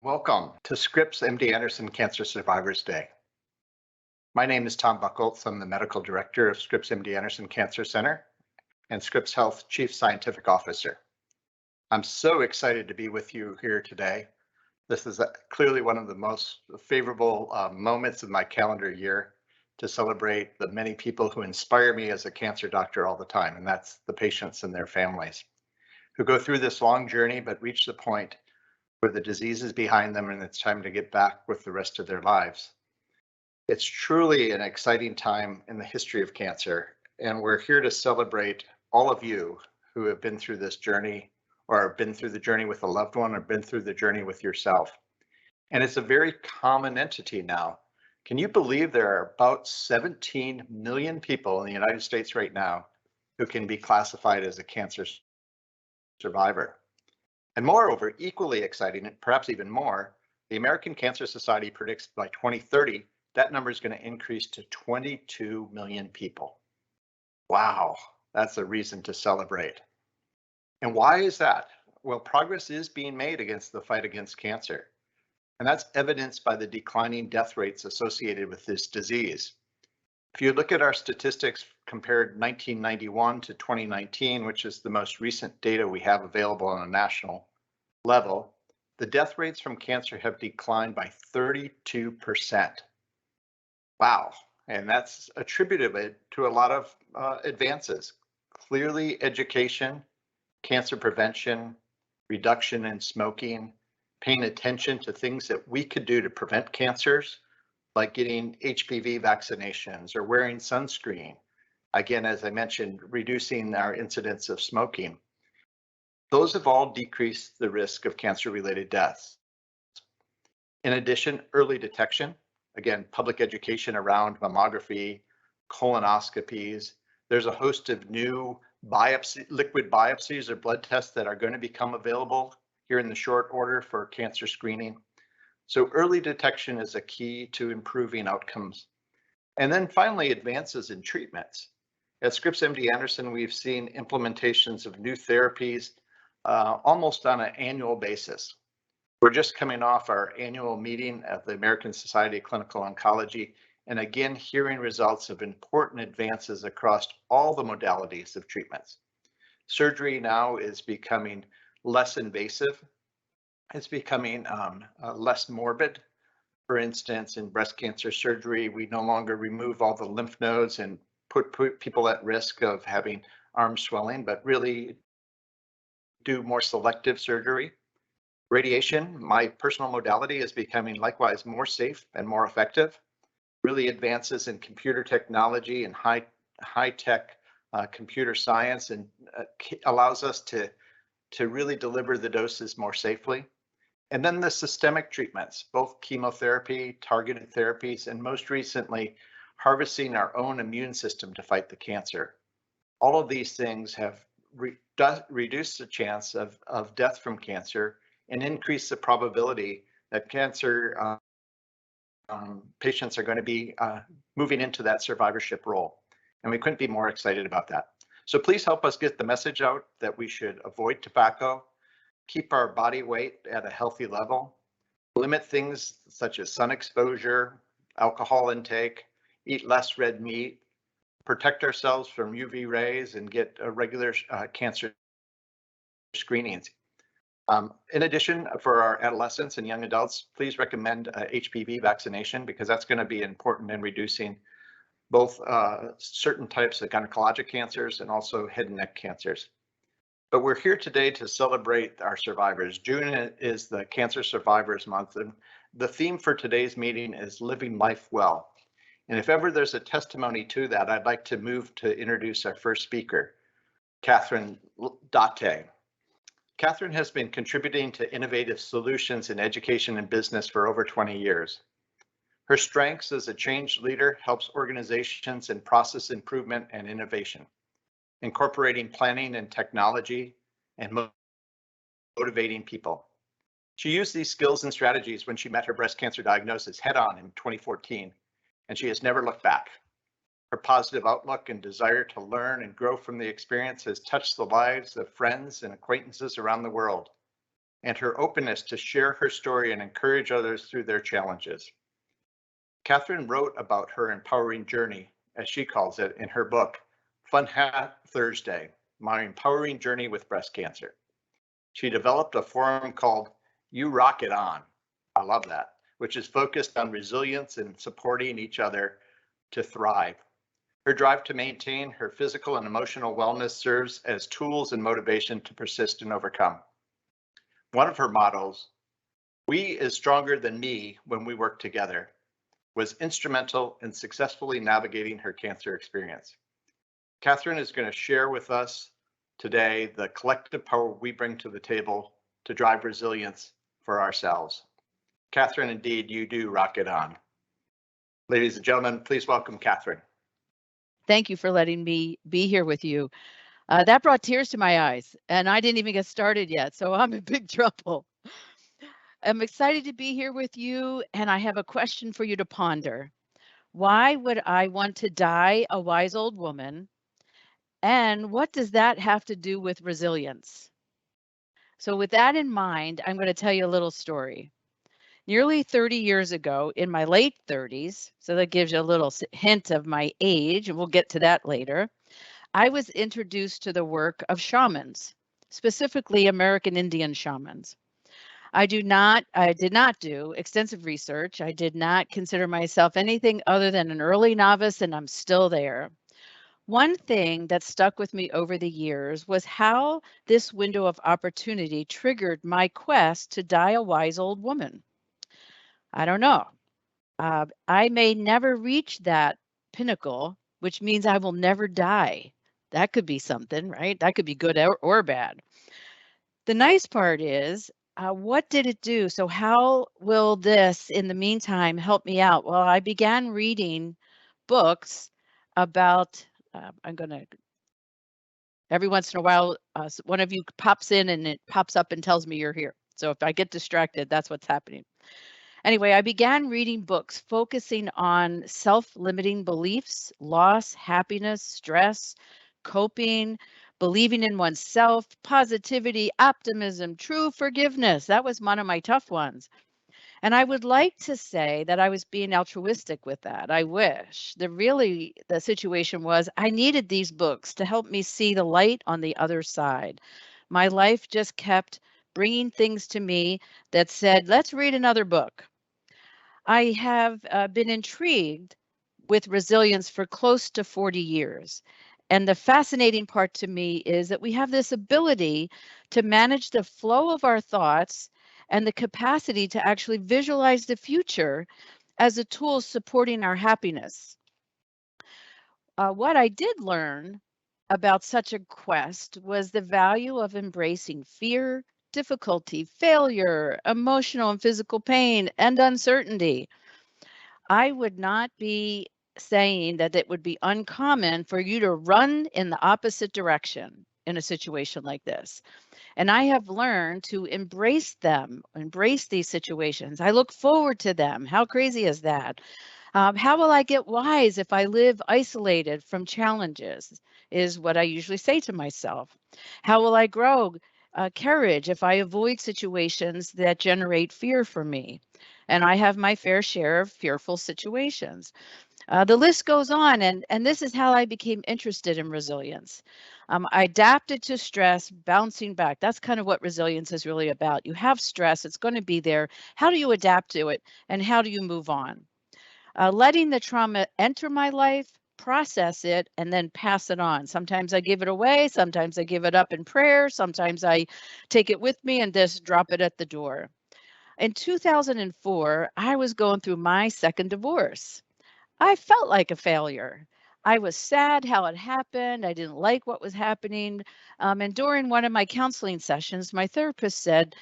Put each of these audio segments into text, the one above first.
Welcome to Scripps MD Anderson Cancer Survivors Day. My name is Tom Buchholz. I'm the Medical Director of Scripps MD Anderson Cancer Center and Scripps Health Chief Scientific Officer. I'm so excited to be with you here today. This is clearly one of the most favorable moments of my calendar year to celebrate the many people who inspire me as a cancer doctor all the time, and that's the patients and their families who go through this long journey but reach the point where the disease is behind them and it's time to get back with the rest of their lives. It's truly an exciting time in the history of cancer, and we're here to celebrate all of you who have been through this journey or have been through the journey with a loved one or been through the journey with yourself. And it's a very common entity now. Can you believe there are about 17 million people in the United States right now who can be classified as a cancer survivor? And moreover, equally exciting, and perhaps even more, the American Cancer Society predicts by 2030, that number is going to increase to 22 million people. Wow, that's a reason to celebrate. And why is that? Well, progress is being made against the fight against cancer. And that's evidenced by the declining death rates associated with this disease. If you look at our statistics compared 1991 to 2019, which is the most recent data we have available on a national level, the death rates from cancer have declined by 32%. Wow, and that's attributed to a lot of advances. Clearly, education, cancer prevention, reduction in smoking, paying attention to things that we could do to prevent cancers, like getting HPV vaccinations or wearing sunscreen. Again, as I mentioned, reducing our incidence of smoking. Those have all decreased the risk of cancer-related deaths. In addition, early detection, again, public education around mammography, colonoscopies. There's a host of new liquid biopsies or blood tests that are going to become available here in the short order for cancer screening. So early detection is a key to improving outcomes. And then finally, advances in treatments. At Scripps MD Anderson, we've seen implementations of new therapies almost on an annual basis. We're just coming off our annual meeting of the American Society of Clinical Oncology, and again, hearing results of important advances across all the modalities of treatments. Surgery now is becoming less invasive. It's becoming less morbid. For instance, in breast cancer surgery, we no longer remove all the lymph nodes and put people at risk of having arm swelling, but really do more selective surgery. Radiation, my personal modality, is becoming likewise more safe and more effective. Really advances in computer technology and high-tech computer science and allows us to really deliver the doses more safely. And then the systemic treatments, both chemotherapy, targeted therapies, and most recently, harvesting our own immune system to fight the cancer. All of these things have reduced the chance of death from cancer and increase the probability that cancer patients are going to be moving into that survivorship role. And we couldn't be more excited about that. So please help us get the message out that we should avoid tobacco, keep our body weight at a healthy level, limit things such as sun exposure, alcohol intake, eat less red meat, protect ourselves from UV rays, and get regular cancer screenings. In addition, for our adolescents and young adults, please recommend HPV vaccination because that's going to be important in reducing both certain types of gynecologic cancers and also head and neck cancers. But we're here today to celebrate our survivors. June is the Cancer Survivors Month, and the theme for today's meeting is living life well. And if ever there's a testimony to that, I'd like to move to introduce our first speaker, Catherine Daute. Catherine has been contributing to innovative solutions in education and business for over 20 years. Her strengths as a change leader helps organizations in process improvement and innovation, incorporating planning and technology and motivating people. She used these skills and strategies when she met her breast cancer diagnosis head-on in 2014, and she has never looked back. Her positive outlook and desire to learn and grow from the experience has touched the lives of friends and acquaintances around the world. and her openness to share her story and encourage others through their challenges. Catherine wrote about her empowering journey, as she calls it, in her book, Fun Hat Thursday, My Empowering Journey with Breast Cancer. She developed a forum called You Rock It On. I love that, which is focused on resilience and supporting each other to thrive. Her drive to maintain her physical and emotional wellness serves as tools and motivation to persist and overcome. One of her mottos, "We is stronger than me when we work together," was instrumental in successfully navigating her cancer experience. Catherine is going to share with us today the collective power we bring to the table to drive resilience for ourselves. Catherine, indeed, you do rock it on. Ladies and gentlemen, please welcome Catherine. Thank you for letting me be here with you. That brought tears to my eyes, and I didn't even get started yet, so I'm in big trouble. I'm excited to be here with you, and I have a question for you to ponder. Why would I want to die a wise old woman? And what does that have to do with resilience? So with that in mind, I'm going to tell you a little story. Nearly 30 years ago, in my late 30s, so that gives you a little hint of my age, and we'll get to that later, I was introduced to the work of shamans, specifically American Indian shamans. I did not do extensive research. I did not consider myself anything other than an early novice, and I'm still there. One thing that stuck with me over the years was how this window of opportunity triggered my quest to die a wise old woman. I don't know. I may never reach that pinnacle, which means I will never die. That could be something, right? That could be good or bad. The nice part is, what did it do? So how will this, in the meantime, help me out? Well, I began reading books about, every once in a while, one of you pops in and it pops up and tells me you're here. So if I get distracted, that's what's happening. Anyway, I began reading books focusing on self-limiting beliefs, loss, happiness, stress, coping, believing in oneself, positivity, optimism, true forgiveness. That was one of my tough ones. And I would like to say that I was being altruistic with that. I wish. The situation was I needed these books to help me see the light on the other side. My life just kept bringing things to me that said, let's read another book. I have been intrigued with resilience for close to 40 years. And the fascinating part to me is that we have this ability to manage the flow of our thoughts and the capacity to actually visualize the future as a tool supporting our happiness. What I did learn about such a quest was the value of embracing fear, difficulty, failure, emotional and physical pain, and uncertainty. I would not be saying that it would be uncommon for you to run in the opposite direction in a situation like this. And I have learned to embrace them, embrace these situations. I look forward to them. How crazy is that? How will I get wise if I live isolated from challenges? Is what I usually say to myself. How will I grow courage if I avoid situations that generate fear for me? And I have my fair share of fearful situations. The list goes on, and this is how I became interested in resilience. I adapted to stress, bouncing back. That's kind of what resilience is really about. You have stress, it's going to be there. How do you adapt to it, and how do you move on? Letting the trauma enter my life, process it, and then pass it on. Sometimes I give it away, sometimes I give it up in prayer, sometimes I take it with me and just drop it at the door. In 2004, I was going through my second divorce. I felt like a failure. I was sad how it happened. I didn't like what was happening. And during one of my counseling sessions, my therapist said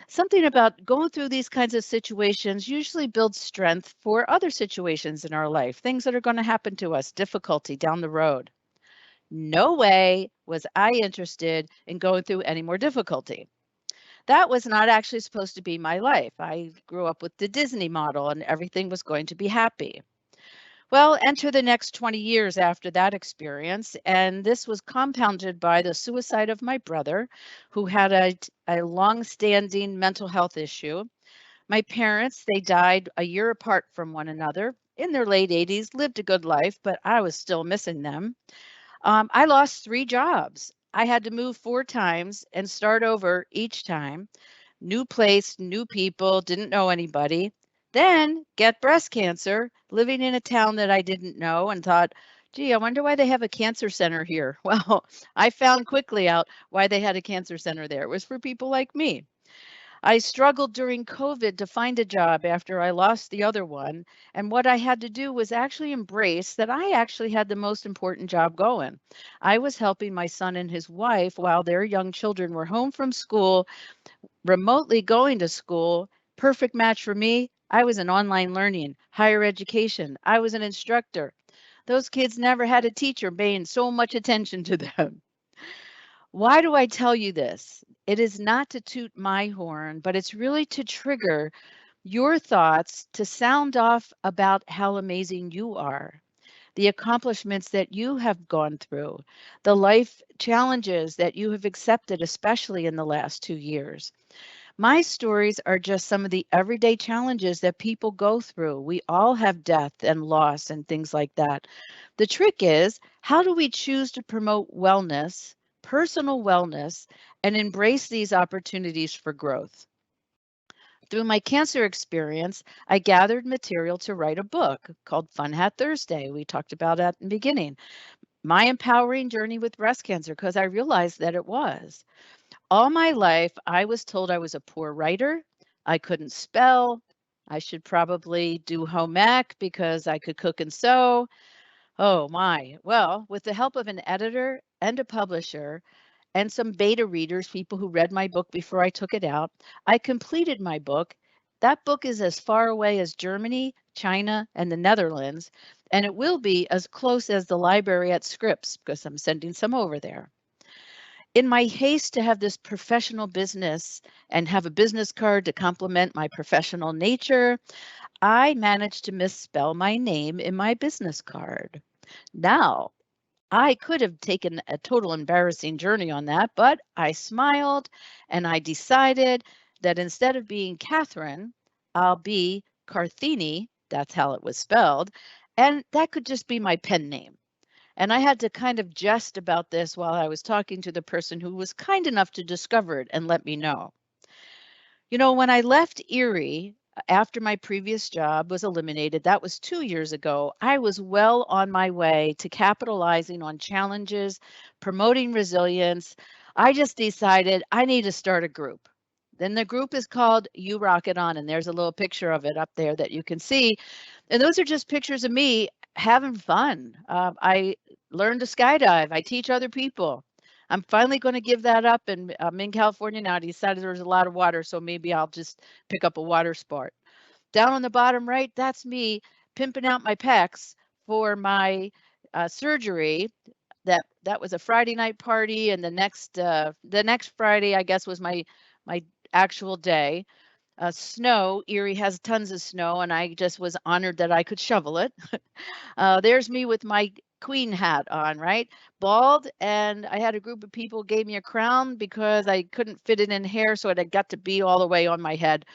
something about going through these kinds of situations usually builds strength for other situations in our life, things that are going to happen to us, difficulty down the road. No way was I interested in going through any more difficulty. That was not actually supposed to be my life. I grew up with the Disney model and everything was going to be happy. Well, enter the next 20 years after that experience, and this was compounded by the suicide of my brother, who had a long-standing mental health issue. My parents, they died a year apart from one another in their late 80s, lived a good life, but I was still missing them. I lost 3 jobs. I had to move 4 times and start over each time. New place, new people, didn't know anybody. Then get breast cancer, living in a town that I didn't know and thought, gee, I wonder why they have a cancer center here. Well, I found quickly out why they had a cancer center there. It was for people like me. I struggled during COVID to find a job after I lost the other one. And what I had to do was actually embrace that I actually had the most important job going. I was helping my son and his wife while their young children were home from school, remotely going to school. Perfect match for me. I was in online learning, higher education. I was an instructor. Those kids never had a teacher paying so much attention to them. Why do I tell you this? It is not to toot my horn, but it's really to trigger your thoughts to sound off about how amazing you are, the accomplishments that you have gone through, the life challenges that you have accepted, especially in the last 2 years. My stories are just some of the everyday challenges that people go through. We all have death and loss and things like that. The trick is, how do we choose to promote wellness, personal wellness, and embrace these opportunities for growth? Through my cancer experience, I gathered material to write a book called Fun Hat Thursday. We talked about that in the beginning. My empowering journey with breast cancer, because I realized that it was. All my life, I was told I was a poor writer. I couldn't spell. I should probably do home ec because I could cook and sew. Oh my. Well, with the help of an editor and a publisher and some beta readers, people who read my book before I took it out, I completed my book. That book is as far away as Germany, China, and the Netherlands, and it will be as close as the library at Scripps because I'm sending some over there. In my haste to have this professional business and have a business card to complement my professional nature, I managed to misspell my name in my business card. Now, I could have taken a total embarrassing journey on that, but I smiled and I decided that instead of being Catherine, I'll be Carthini. That's how it was spelled. And that could just be my pen name. And I had to kind of jest about this while I was talking to the person who was kind enough to discover it and let me know. You know, when I left Erie after my previous job was eliminated, that was 2 years ago, I was well on my way to capitalizing on challenges, promoting resilience. I just decided I need to start a group. Then the group is called You Rock It On, and there's a little picture of it up there that you can see. And those are just pictures of me having fun. I learned to skydive. I teach other people. I'm finally going to give that up, and I'm in California now. I decided there's a lot of water, so maybe I'll just pick up a water sport. Down on the bottom right, that's me pimping out my pecs for my surgery. That was a Friday night party, and the next Friday, I guess, was my actual day. Snow, Erie has tons of snow, and I just was honored that I could shovel it. There's me with my queen hat on, right? Bald, and I had a group of people gave me a crown because I couldn't fit it in hair, so it had got to be all the way on my head.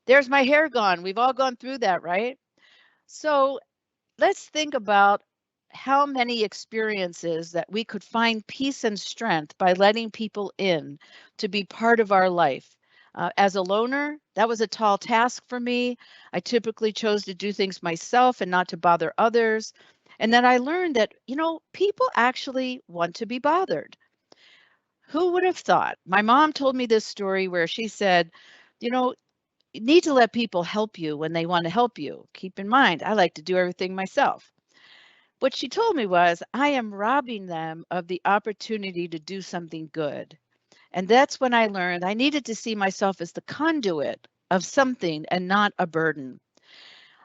There's my hair gone. We've all gone through that, right? So let's think about how many experiences that we could find peace and strength by letting people in to be part of our life. As a loner, that was a tall task for me. I typically chose to do things myself and not to bother others. And then I learned that, people actually want to be bothered. Who would have thought? My mom told me this story where she said, you know, you need to let people help you when they want to help you. Keep in mind, I like to do everything myself. What she told me was, I am robbing them of the opportunity to do something good. And that's when I learned I needed to see myself as the conduit of something and not a burden.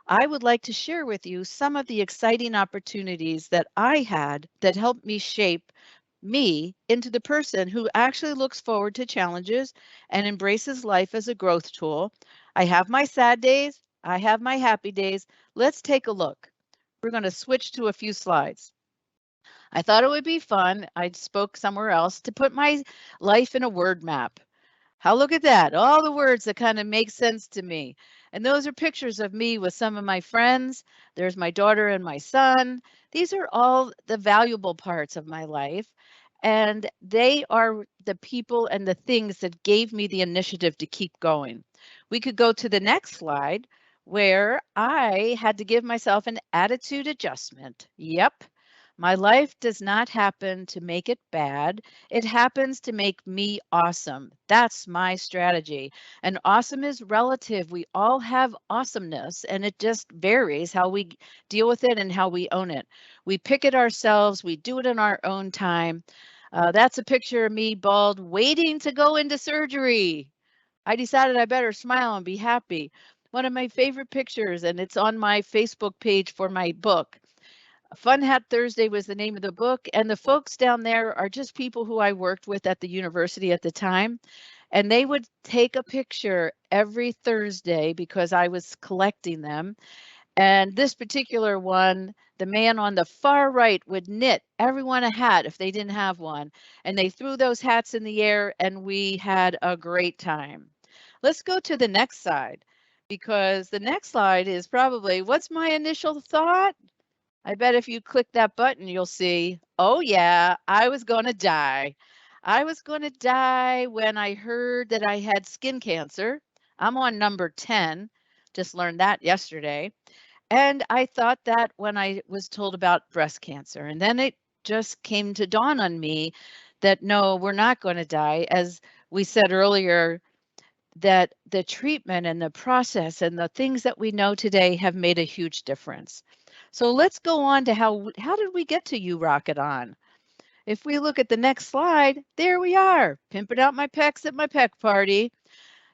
I would like to share with you some of the exciting opportunities that I had that helped me shape me into the person who actually looks forward to challenges and embraces life as a growth tool. I have my sad days. I have my happy days. Let's take a look. We're going to switch to a few slides. I thought it would be fun. I spoke somewhere else to put my life in a word map. How look at that, all the words that kind of make sense to me. And those are pictures of me with some of my friends. There's my daughter and my son. These are all the valuable parts of my life. And they are the people and the things that gave me the initiative to keep going. We could go to the next slide where I had to give myself an attitude adjustment. Yep. My life does not happen to make it bad. It happens to make me awesome. That's my strategy. And awesome is relative. We all have awesomeness, and it just varies how we deal with it and how we own it. We pick it ourselves. We do it in our own time. That's a picture of me bald, waiting to go into surgery. I decided I better smile and be happy. One of my favorite pictures, and it's on my Facebook page for my book. Fun Hat Thursday was the name of the book, and the folks down there are just people who I worked with at the university at the time, and they would take a picture every Thursday because I was collecting them. And this particular one, the man on the far right would knit everyone a hat if they didn't have one, and they threw those hats in the air, and we had a great time. Let's go to the next slide, because the next slide is probably, what's my initial thought? I bet if you click that button, you'll see, oh yeah, I was going to die. I was going to die when I heard that I had skin cancer. I'm on number 10, just learned that yesterday. And I thought that when I was told about breast cancer. And then it just came to dawn on me that no, we're not going to die. As we said earlier, that the treatment and the process and the things that we know today have made a huge difference. So let's go on to how did we get to You Rock It On? If we look at the next slide, there we are, pimping out my pecs at my pec party.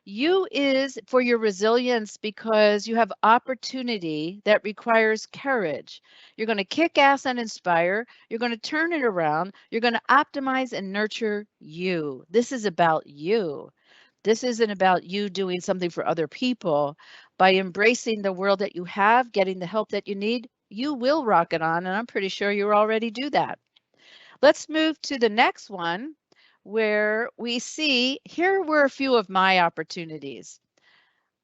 You is for your resilience because you have opportunity that requires courage. You're going to kick ass and inspire. You're going to turn it around. You're going to optimize and nurture you. This is about you. This isn't about you doing something for other people. By embracing the world that you have, getting the help that you need, you will rock it on. And I'm pretty sure you already do that. Let's move to the next one where we see here were a few of my opportunities.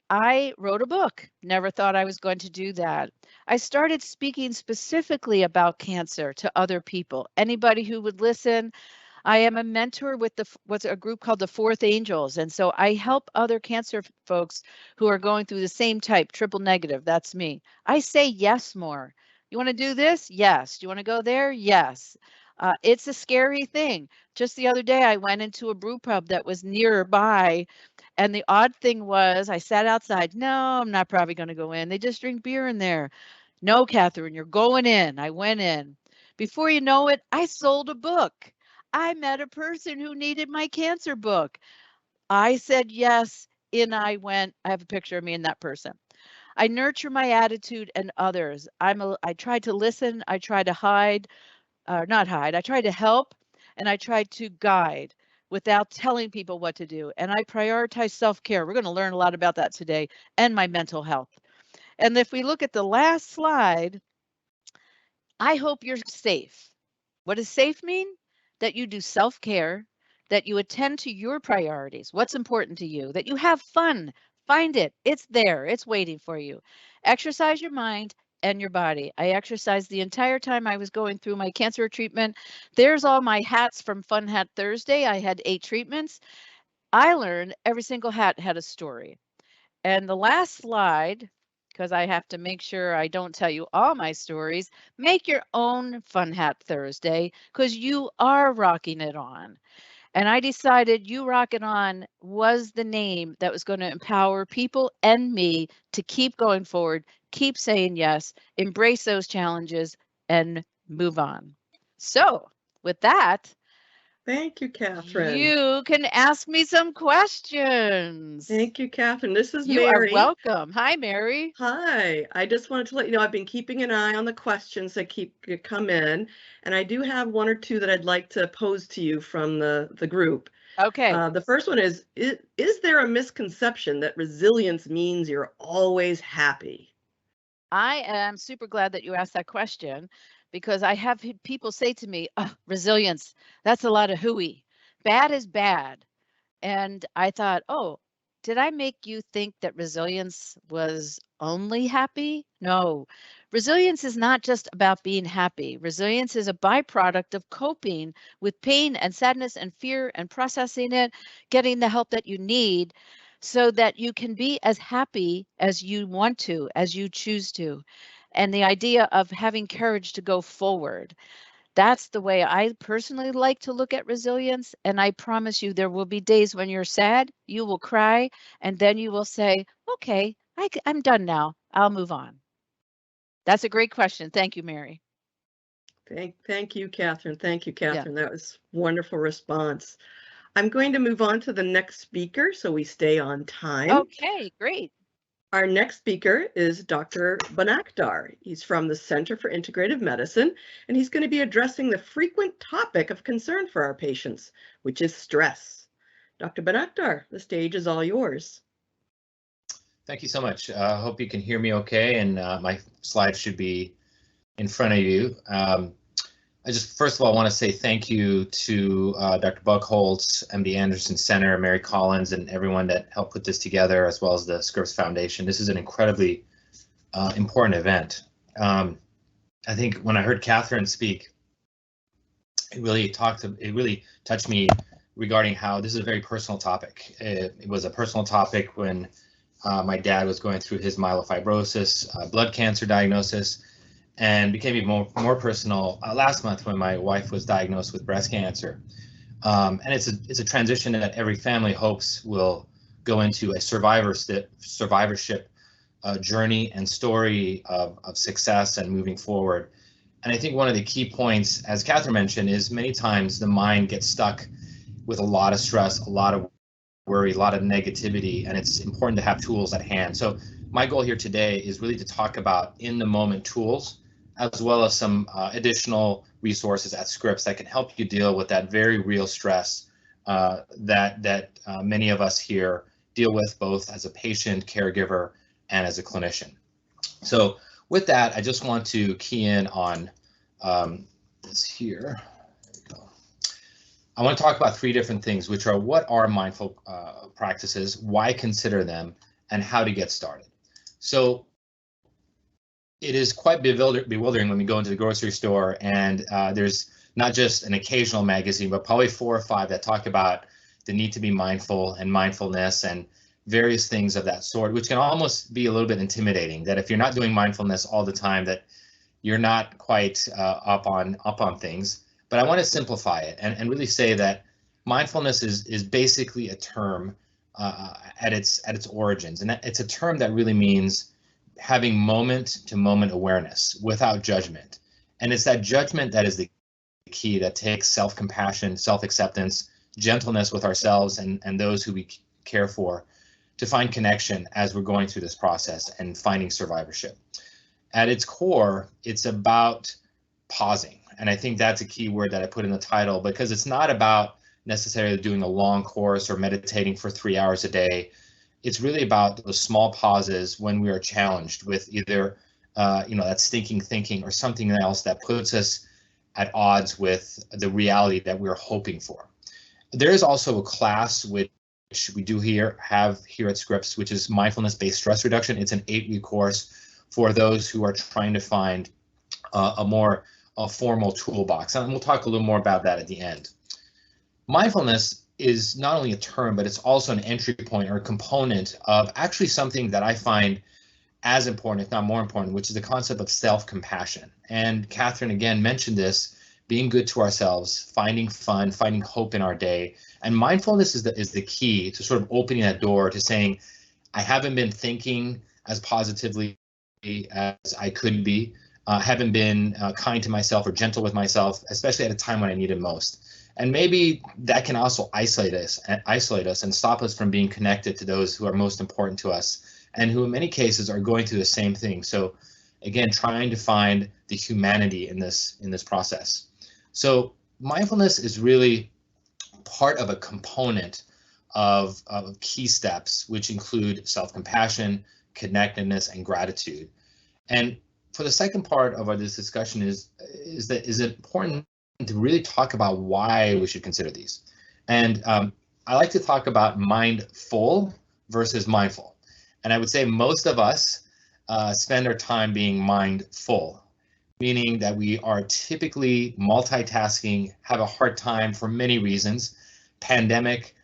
I wrote a book. Never thought I was going to do that. I started speaking specifically about cancer to other people. Anybody who would listen, I am a mentor with what's a group called the Fourth Angels. And so I help other cancer folks who are going through the same type, triple negative. That's me. I say yes more. You want to do this? Yes. Do you want to go there? Yes. It's a scary thing. Just the other day, I went into a brew pub that was nearby. And the odd thing was I sat outside. No, I'm not probably going to go in. They just drink beer in there. No, Catherine, you're going in. I went in. Before you know it, I sold a book. I met a person who needed my cancer book. I said yes, in I went. I have a picture of me and that person. I nurture my attitude and others. I try to listen. I try to hide, not hide. I try to help, and I try to guide without telling people what to do. And I prioritize self-care. We're going to learn a lot about that today, and my mental health. And if we look at the last slide, I hope you're safe. What does safe mean? That you do self-care, that you attend to your priorities, what's important to you, that you have fun. Find it. It's there. It's waiting for you. Exercise your mind and your body. I exercised the entire time I was going through my cancer treatment. There's all my hats from Fun Hat Thursday. I had 8 treatments. I learned every single hat had a story. And the last slide, because I have to make sure I don't tell you all my stories, make your own Fun Hat Thursday because you are rocking it on. And I decided You Rock It On was the name that was going to empower people and me to keep going forward, keep saying yes, embrace those challenges, and move on. So with that, Thank you, Catherine. you can ask me some questions. Thank you, Catherine. This is You Mary. are welcome. Hi, Mary. Hi. I just wanted to let you know I've been keeping an eye on the questions that come in, and I do have one or two that I'd like to pose to you from the group. Okay. The first one is there a misconception that resilience means you're always happy? I am super glad that you asked that question because I have people say to me, oh, resilience, that's a lot of hooey. Bad is bad. And I thought, oh, did I make you think that resilience was only happy? No. Resilience is not just about being happy. Resilience is a byproduct of coping with pain and sadness and fear and processing it, getting the help that you need so that you can be as happy as you want to, as you choose to. And the idea of having courage to go forward. That's the way I personally like to look at resilience. And I promise you, there will be days when you're sad, you will cry, and then you will say, okay, I'm done now. I'll move on. That's a great question. Thank you, Mary. Thank you, Catherine. Thank you, Catherine. Yeah. That was a wonderful response. I'm going to move on to the next speaker so we stay on time. Okay, great. Our next speaker is Dr. Bonakdar. He's from the Center for Integrative Medicine, and he's going to be addressing the frequent topic of concern for our patients, which is stress. Dr. Bonakdar, the stage is all yours. Thank you so much. I hope you can hear me okay, and my slides should be in front of you. I just first of all want to say thank you to Dr. Buchholz, MD Anderson Center, Mary Collins, and everyone that helped put this together, as well as the Scripps Foundation. This is an incredibly important event. I think when I heard Catherine speak, it really touched me regarding how this is a very personal topic. It was a personal topic when my dad was going through his myelofibrosis, blood cancer diagnosis, and became even more personal last month when my wife was diagnosed with breast cancer. And it's a transition that every family hopes will go into a survivorship journey and story of success and moving forward. And I think one of the key points, as Catherine mentioned, is many times the mind gets stuck with a lot of stress, a lot of worry, a lot of negativity, and it's important to have tools at hand. So my goal here today is really to talk about in the moment tools, as well as some additional resources at Scripps that can help you deal with that very real stress that many of us here deal with, both as a patient, caregiver, and as a clinician. So with that, I just want to key in on this here. There we go. I want to talk about three different things, which are what are mindful practices, why consider them, and how to get started. So it is quite bewildering when we go into the grocery store and there's not just an occasional magazine, but probably 4 or 5 that talk about the need to be mindful and mindfulness and various things of that sort, which can almost be a little bit intimidating, that if you're not doing mindfulness all the time, that you're not quite up on things. But I want to simplify it and really say that mindfulness is basically a term at its origins, and it's a term that really means having moment-to-moment awareness without judgment. And it's that judgment that is the key, that takes self-compassion, self-acceptance, gentleness with ourselves and those who we care for to find connection as we're going through this process and finding survivorship. At its core, it's about pausing. And I think that's a key word that I put in the title, because it's not about necessarily doing a long course or meditating for 3 hours a day. It's really about those small pauses when we are challenged with either, that stinking thinking or something else that puts us at odds with the reality that we're hoping for. There is also a class which we have here at Scripps, which is Mindfulness-Based Stress Reduction. It's an 8-week course for those who are trying to find a more formal toolbox. And we'll talk a little more about that at the end. Mindfulness is not only a term, but it's also an entry point or a component of actually something that I find as important, if not more important, which is the concept of self-compassion. And Catherine again mentioned this, being good to ourselves, finding fun, finding hope in our day. And mindfulness is the key to sort of opening that door to saying, I haven't been thinking as positively as I could be, haven't been kind to myself or gentle with myself, especially at a time when I need it most. And maybe that can also isolate us and stop us from being connected to those who are most important to us and who in many cases are going through the same thing. So again, trying to find the humanity in this process. So mindfulness is really part of a component of key steps, which include self-compassion, connectedness, and gratitude. And for the second part of this discussion is it important to really talk about why we should consider these. And I like to talk about mindful versus mindful. And I would say most of us spend our time being mindful, meaning that we are typically multitasking, have a hard time for many reasons, pandemic,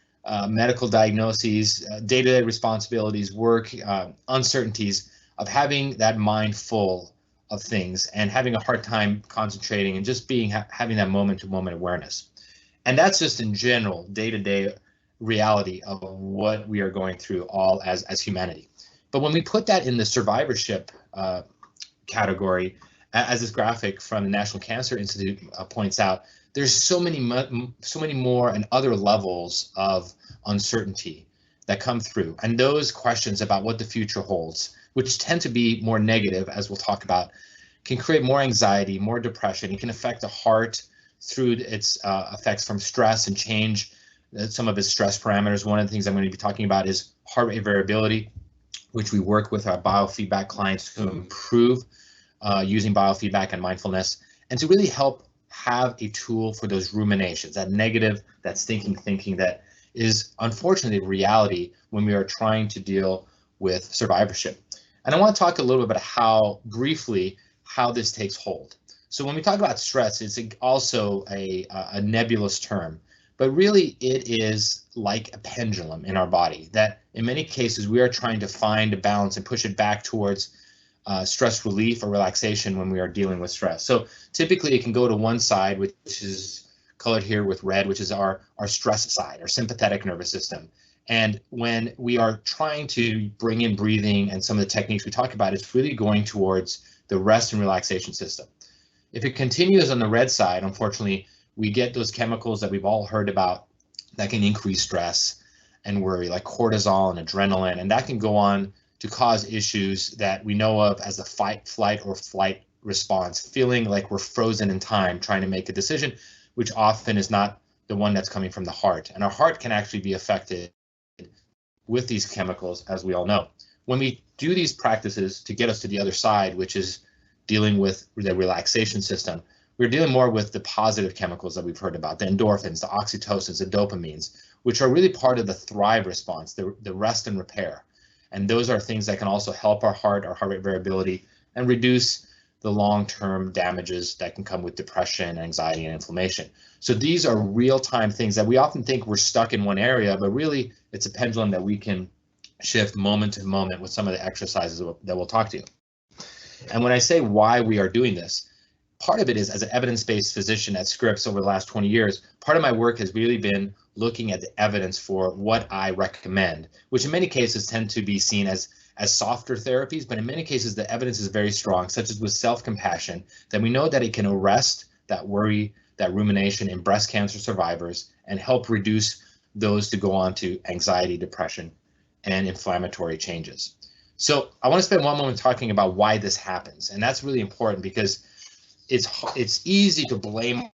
medical diagnoses, day-to-day responsibilities, work, uncertainties, of having that mind full of things and having a hard time concentrating and just having that moment-to-moment awareness. And that's just in general, day-to-day reality of what we are going through all as humanity. But when we put that in the survivorship category, as this graphic from the National Cancer Institute points out, there's so many more and other levels of uncertainty that come through. And those questions about what the future holds, which tend to be more negative, as we'll talk about, can create more anxiety, more depression. It can affect the heart through its effects from stress and change some of its stress parameters. One of the things I'm going to be talking about is heart rate variability, which we work with our biofeedback clients to improve using biofeedback and mindfulness, and to really help have a tool for those ruminations, that negative, that's thinking that is unfortunately reality when we are trying to deal with survivorship. And I want to talk a little bit about briefly how this takes hold. So when we talk about stress, it's also a nebulous term, but really it is like a pendulum in our body that in many cases we are trying to find a balance and push it back towards stress relief or relaxation when we are dealing with stress. So typically it can go to one side, which is colored here with red, which is our stress side, our sympathetic nervous system. And when we are trying to bring in breathing and some of the techniques we talk about, it's really going towards the rest and relaxation system. If it continues on the red side, unfortunately, we get those chemicals that we've all heard about that can increase stress and worry, like cortisol and adrenaline, and that can go on to cause issues that we know of as the fight, flight, or flight response, feeling like we're frozen in time trying to make a decision, which often is not the one that's coming from the heart. And our heart can actually be affected with these chemicals, as we all know. When we do these practices to get us to the other side, which is dealing with the relaxation system, we're dealing more with the positive chemicals that we've heard about, the endorphins, the oxytocins, the dopamines, which are really part of the thrive response, the rest and repair. And those are things that can also help our heart rate variability, and reduce the long-term damages that can come with depression, anxiety, and inflammation. So these are real-time things that we often think we're stuck in one area, but really it's a pendulum that we can shift moment to moment with some of the exercises that we'll talk to you. And when I say why we are doing this, part of it is, as an evidence-based physician at Scripps over the last 20 years, part of my work has really been looking at the evidence for what I recommend, which in many cases tend to be seen as softer therapies, but in many cases the evidence is very strong, such as with self-compassion, that we know that it can arrest that worry, that rumination in breast cancer survivors and help reduce those to go on to anxiety, depression, and inflammatory changes. So I want to spend one moment talking about why this happens, and that's really important because it's easy to blame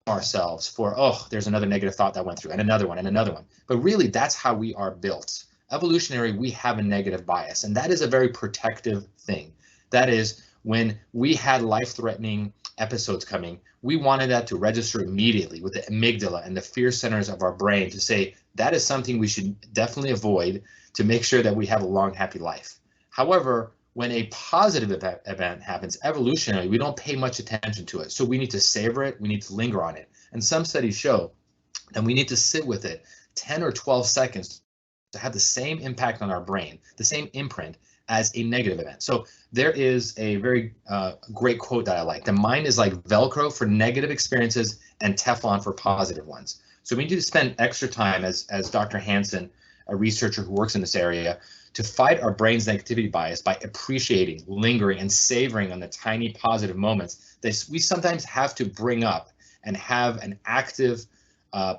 ourselves for, oh, there's another negative thought that went through, and another one, and another one. But really, that's how we are built. Evolutionary, we have a negative bias, and that is a very protective thing. That is, when we had life-threatening episodes coming, we wanted that to register immediately with the amygdala and the fear centers of our brain to say that is something we should definitely avoid to make sure that we have a long, happy life. However, when a positive event happens, evolutionarily, we don't pay much attention to it. So we need to savor it, we need to linger on it. And some studies show that we need to sit with it 10 or 12 seconds to have the same impact on our brain, the same imprint as a negative event. So there is a very great quote that I like. The mind is like Velcro for negative experiences and Teflon for positive ones. So we need to spend extra time, as Dr. Hansen, a researcher who works in this area, to fight our brain's negativity bias by appreciating, lingering, and savoring on the tiny positive moments that we sometimes have to bring up and have an active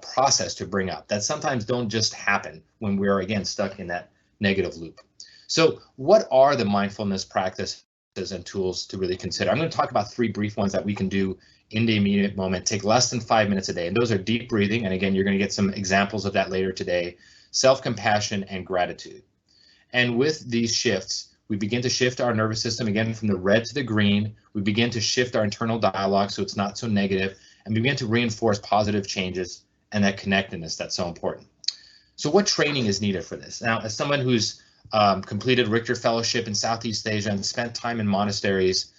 process to bring up that sometimes don't just happen when we're, again, stuck in that negative loop. So what are the mindfulness practices and tools to really consider? I'm going to talk about 3 brief ones that we can do in the immediate moment, take less than 5 minutes a day. And those are deep breathing. And again, you're going to get some examples of that later today, self-compassion, and gratitude. And with these shifts, We begin to shift our nervous system again from the red to the green. We begin to shift our internal dialogue so it's not so negative, and we begin to reinforce positive changes and that connectedness that's so important. So what training is needed for this? Now, as someone who's completed Richter Fellowship in Southeast Asia and spent time in monasteries,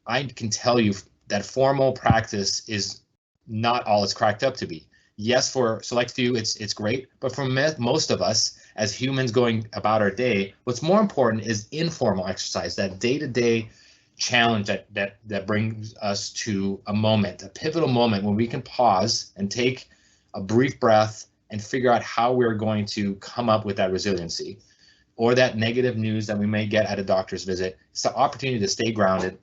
I can tell you that formal practice is not all it's cracked up to be. Yes, for a select few, it's great, but for most of us as humans going about our day, what's more important is informal exercise, that day-to-day challenge that brings us to a moment, a pivotal moment when we can pause and take a brief breath and figure out how we're going to come up with that resiliency or that negative news that we may get at a doctor's visit. It's the opportunity to stay grounded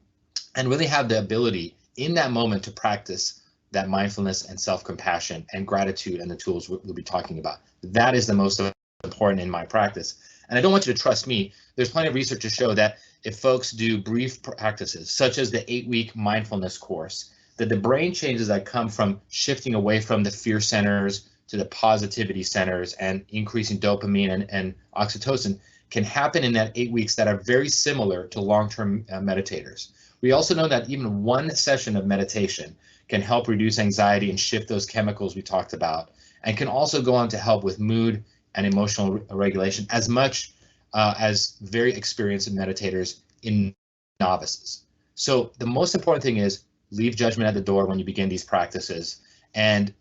and really have the ability in that moment to practice that mindfulness and self-compassion and gratitude and the tools we'll be talking about. That is the most important in my practice. And I don't want you to trust me. There's plenty of research to show that if folks do brief practices, such as the 8-week mindfulness course, that the brain changes that come from shifting away from the fear centers to the positivity centers and increasing dopamine and oxytocin can happen in that 8 weeks that are very similar to long-term meditators. We also know that even one session of meditation can help reduce anxiety and shift those chemicals we talked about, and can also go on to help with mood and emotional regulation as much as very experienced meditators in novices. So the most important thing is leave judgment at the door when you begin these practices, and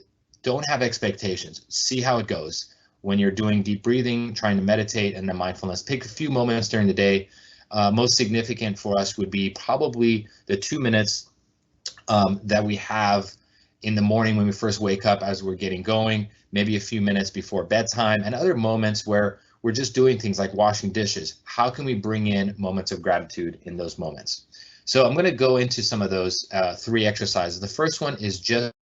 don't have expectations. See how it goes. When you're doing deep breathing, trying to meditate, and then mindfulness, pick a few moments during the day. Most significant for us would be probably the 2 minutes that we have in the morning when we first wake up as we're getting going, maybe a few minutes before bedtime, and other moments where we're just doing things like washing dishes. How can we bring in moments of gratitude in those moments? So I'm going to go into some of those 3 exercises. The first one is just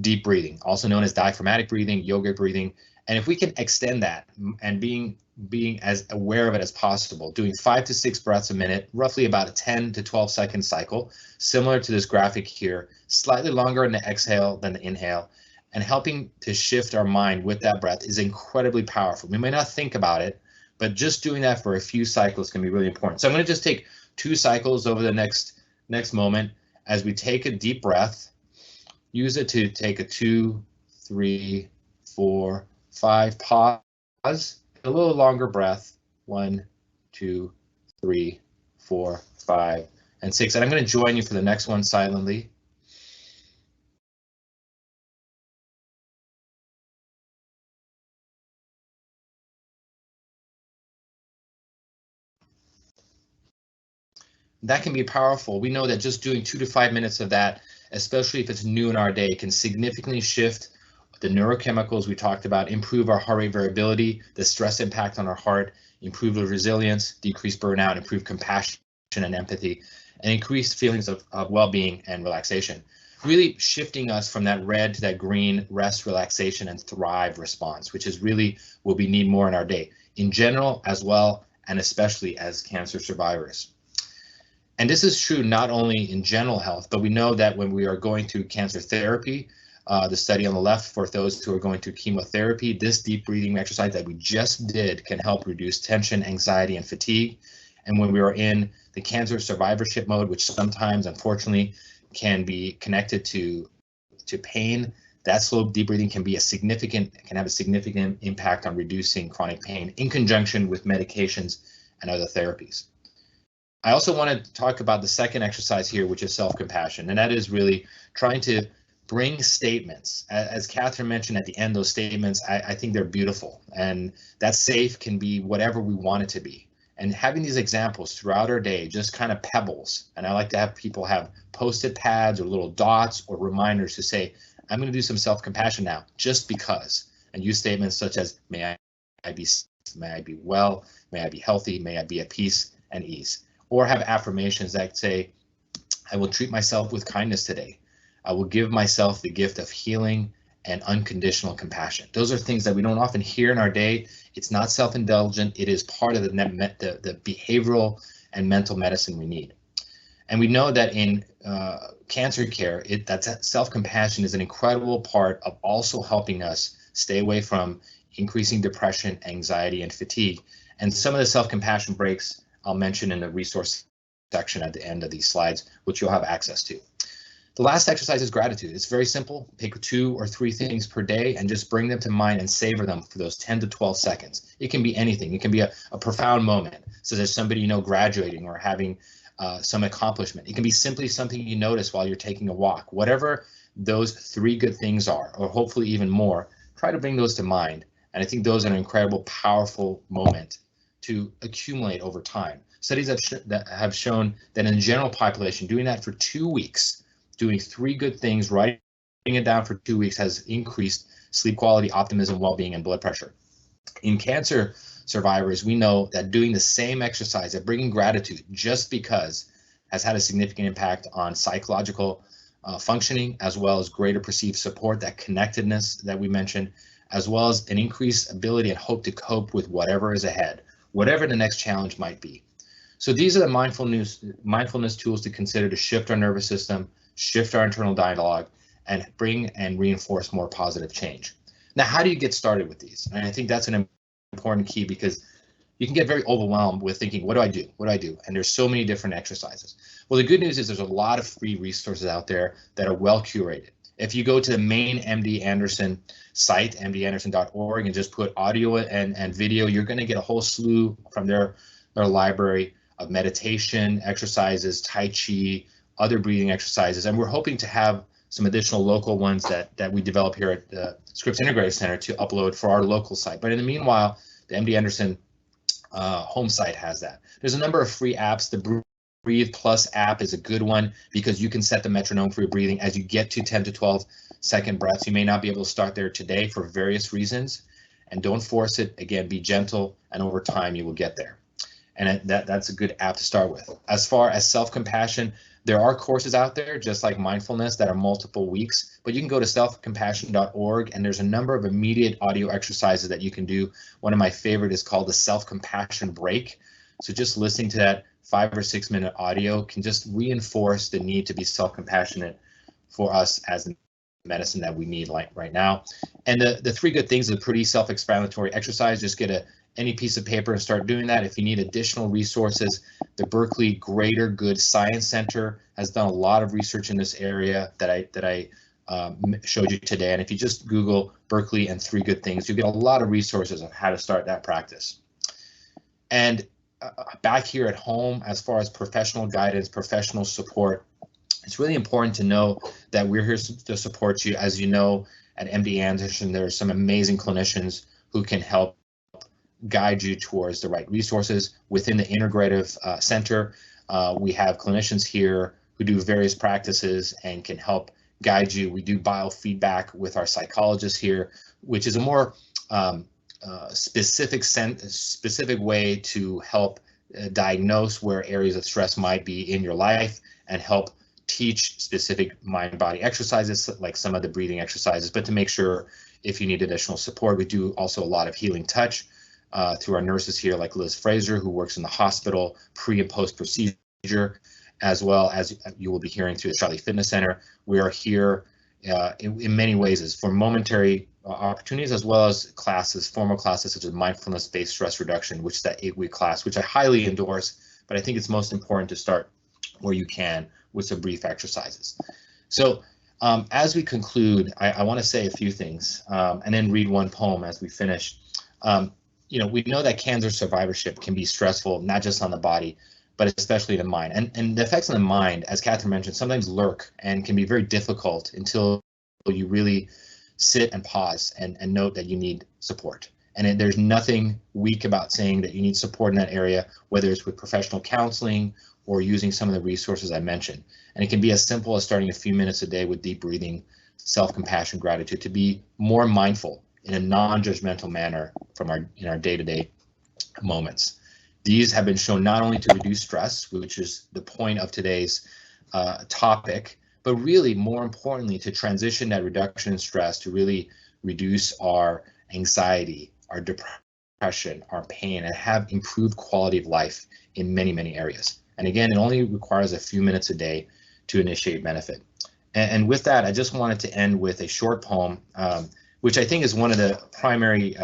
deep breathing, also known as diaphragmatic breathing, yoga breathing. And if we can extend that and being as aware of it as possible, doing 5 to 6 breaths a minute, roughly about a 10 to 12 second cycle, similar to this graphic here, slightly longer in the exhale than the inhale, and helping to shift our mind with that breath is incredibly powerful. We may not think about it, but just doing that for a few cycles can be really important. So I'm going to just take 2 cycles over the next moment as we take a deep breath. Use it to take a 2, 3, 4, 5, pause, a little longer breath, 1, 2, 3, 4, 5, and 6. And I'm going to join you for the next one silently. That can be powerful. We know that just doing 2 to 5 minutes of that, especially if it's new in our day, can significantly shift the neurochemicals we talked about, improve our heart rate variability, the stress impact on our heart, improve the resilience, decrease burnout, improve compassion and empathy, and increase feelings of well-being and relaxation. Really shifting us from that red to that green rest, relaxation, and thrive response, which is really what we need more in our day, in general as well, and especially as cancer survivors. And this is true not only in general health, but we know that when we are going through cancer therapy, the study on the left for those who are going through chemotherapy, this deep breathing exercise that we just did can help reduce tension, anxiety, and fatigue. And when we are in the cancer survivorship mode, which sometimes, unfortunately, can be connected to pain, that slow deep breathing can have a significant impact on reducing chronic pain in conjunction with medications and other therapies. I also want to talk about the second exercise here, which is self-compassion, and that is really trying to bring statements. As Catherine mentioned at the end, those statements, I think they're beautiful, and that safe can be whatever we want it to be. And having these examples throughout our day, just kind of pebbles, and I like to have people have post-it pads or little dots or reminders to say, I'm going to do some self-compassion now, just because, and use statements such as, may I be well, may I be healthy, may I be at peace and ease. Or have affirmations that say, I will treat myself with kindness today. I will give myself the gift of healing and unconditional compassion. Those are things that we don't often hear in our day. It's not self-indulgent. It is part of the behavioral and mental medicine we need. And we know that in cancer care, that self-compassion is an incredible part of also helping us stay away from increasing depression, anxiety, and fatigue. And some of the self-compassion breaks I'll mention in the resource section at the end of these slides, which you'll have access to. The last exercise is gratitude. It's very simple. Pick 2 or 3 things per day and just bring them to mind and savor them for those 10 to 12 seconds. It can be anything. It can be a profound moment. So there's somebody you know graduating or having some accomplishment. It can be simply something you notice while you're taking a walk. Whatever those 3 good things are, or hopefully even more, try to bring those to mind. And I think those are an incredible, powerful moment to accumulate over time. Studies that have shown that in the general population, doing that for 2 weeks, doing 3 good things, writing it down for 2 weeks has increased sleep quality, optimism, well-being, and blood pressure. In cancer survivors, we know that doing the same exercise, that bringing gratitude just because, has had a significant impact on psychological functioning, as well as greater perceived support, that connectedness that we mentioned, as well as an increased ability and hope to cope with whatever is ahead, whatever the next challenge might be. So these are the mindfulness tools to consider to shift our nervous system, shift our internal dialogue, and bring and reinforce more positive change. Now, how do you get started with these? And I think that's an important key, because you can get very overwhelmed with thinking, what do I do? What do I do? And there's so many different exercises. Well, the good news is there's a lot of free resources out there that are well curated. If you go to the main MD Anderson site, mdanderson.org, and just put audio and video, you're going to get a whole slew from their library of meditation, exercises, Tai Chi, other breathing exercises. And we're hoping to have some additional local ones that we develop here at the Scripps Integrative Center to upload for our local site. But in the meanwhile, the MD Anderson home site has that. There's a number of free apps. The Breathe Plus app is a good one because you can set the metronome for your breathing as you get to 10 to 12 second breaths. You may not be able to start there today for various reasons, and don't force it. Again, be gentle, and over time you will get there. And that's a good app to start with. As far as self-compassion, there are courses out there, just like mindfulness, that are multiple weeks, but you can go to selfcompassion.org, and there's a number of immediate audio exercises that you can do. One of my favorite is called the self-compassion break. So just listening to that 5 or 6 minute audio can just reinforce the need to be self-compassionate for us as the medicine that we need right now. And the 3 good things is a pretty self-explanatory exercise. Just get any piece of paper and start doing that. If you need additional resources, the Berkeley Greater Good Science Center has done a lot of research in this area that I showed you today. And if you just Google Berkeley and 3 good things, you get a lot of resources on how to start that practice. And back here at home, as far as professional guidance, professional support, it's really important to know that we're here to support you. As you know, at MD Anderson, there are some amazing clinicians who can help guide you towards the right resources. Within the integrative center, we have clinicians here who do various practices and can help guide you. We do biofeedback with our psychologists here, which is a more specific way to help diagnose where areas of stress might be in your life and help teach specific mind-body exercises, like some of the breathing exercises. But to make sure, if you need additional support, we do also a lot of healing touch through our nurses here, like Liz Fraser, who works in the hospital pre and post procedure, as well as you will be hearing through the Charlie Fitness Center. We are here in many ways as for momentary opportunities, as well as classes, formal classes such as Mindfulness-Based Stress Reduction, which is that 8-week class, which I highly endorse. But I think it's most important to start where you can with some brief exercises. So as we conclude, I want to say a few things and then read one poem as we finish. We know that cancer survivorship can be stressful, not just on the body, but especially the mind. And the effects on the mind, as Catherine mentioned, sometimes lurk and can be very difficult until you really sit and pause and note that you need support. And there's nothing weak about saying that you need support in that area, whether it's with professional counseling or using some of the resources I mentioned. And it can be as simple as starting a few minutes a day with deep breathing, self-compassion, gratitude, to be more mindful in a non-judgmental manner in our day-to-day moments. These have been shown not only to reduce stress, which is the point of today's topic, but really more importantly to transition that reduction in stress to really reduce our anxiety, our depression, our pain, and have improved quality of life in many, many areas. And again, it only requires a few minutes a day to initiate benefit. And with that, I just wanted to end with a short poem, which I think is one of the primary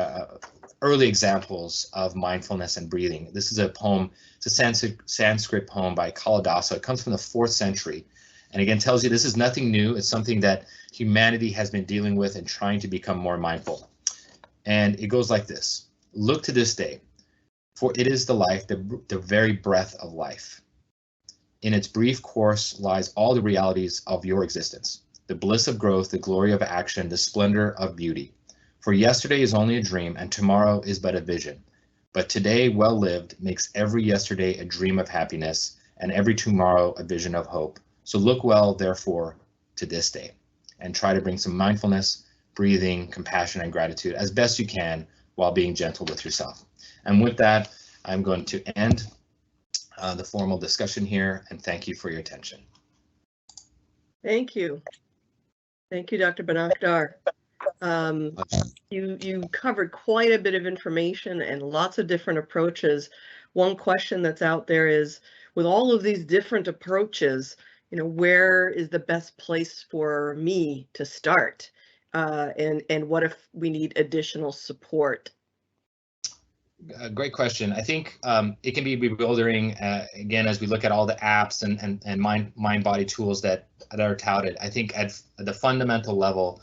early examples of mindfulness and breathing. This is a poem, it's a Sanskrit poem by Kalidasa. It comes from the 4th century, and again tells you this is nothing new. It's something that humanity has been dealing with and trying to become more mindful. And it goes like this: look to this day, for it is the life, the very breath of life. In its brief course lies all the realities of your existence, the bliss of growth, the glory of action, the splendor of beauty. For yesterday is only a dream, and tomorrow is but a vision. But today, well lived, makes every yesterday a dream of happiness, and every tomorrow a vision of hope. So look well, therefore, to this day, and try to bring some mindfulness, breathing, compassion, and gratitude as best you can while being gentle with yourself. And with that, I'm going to end the formal discussion here, and thank you for your attention. Thank you. Thank you, Dr. Bonakdar. You covered quite a bit of information and lots of different approaches. One question that's out there is, with all of these different approaches, where is the best place for me to start? And what if we need additional support? Great question. I think it can be bewildering, again, as we look at all the apps and mind-body tools that are touted. I think at the fundamental level,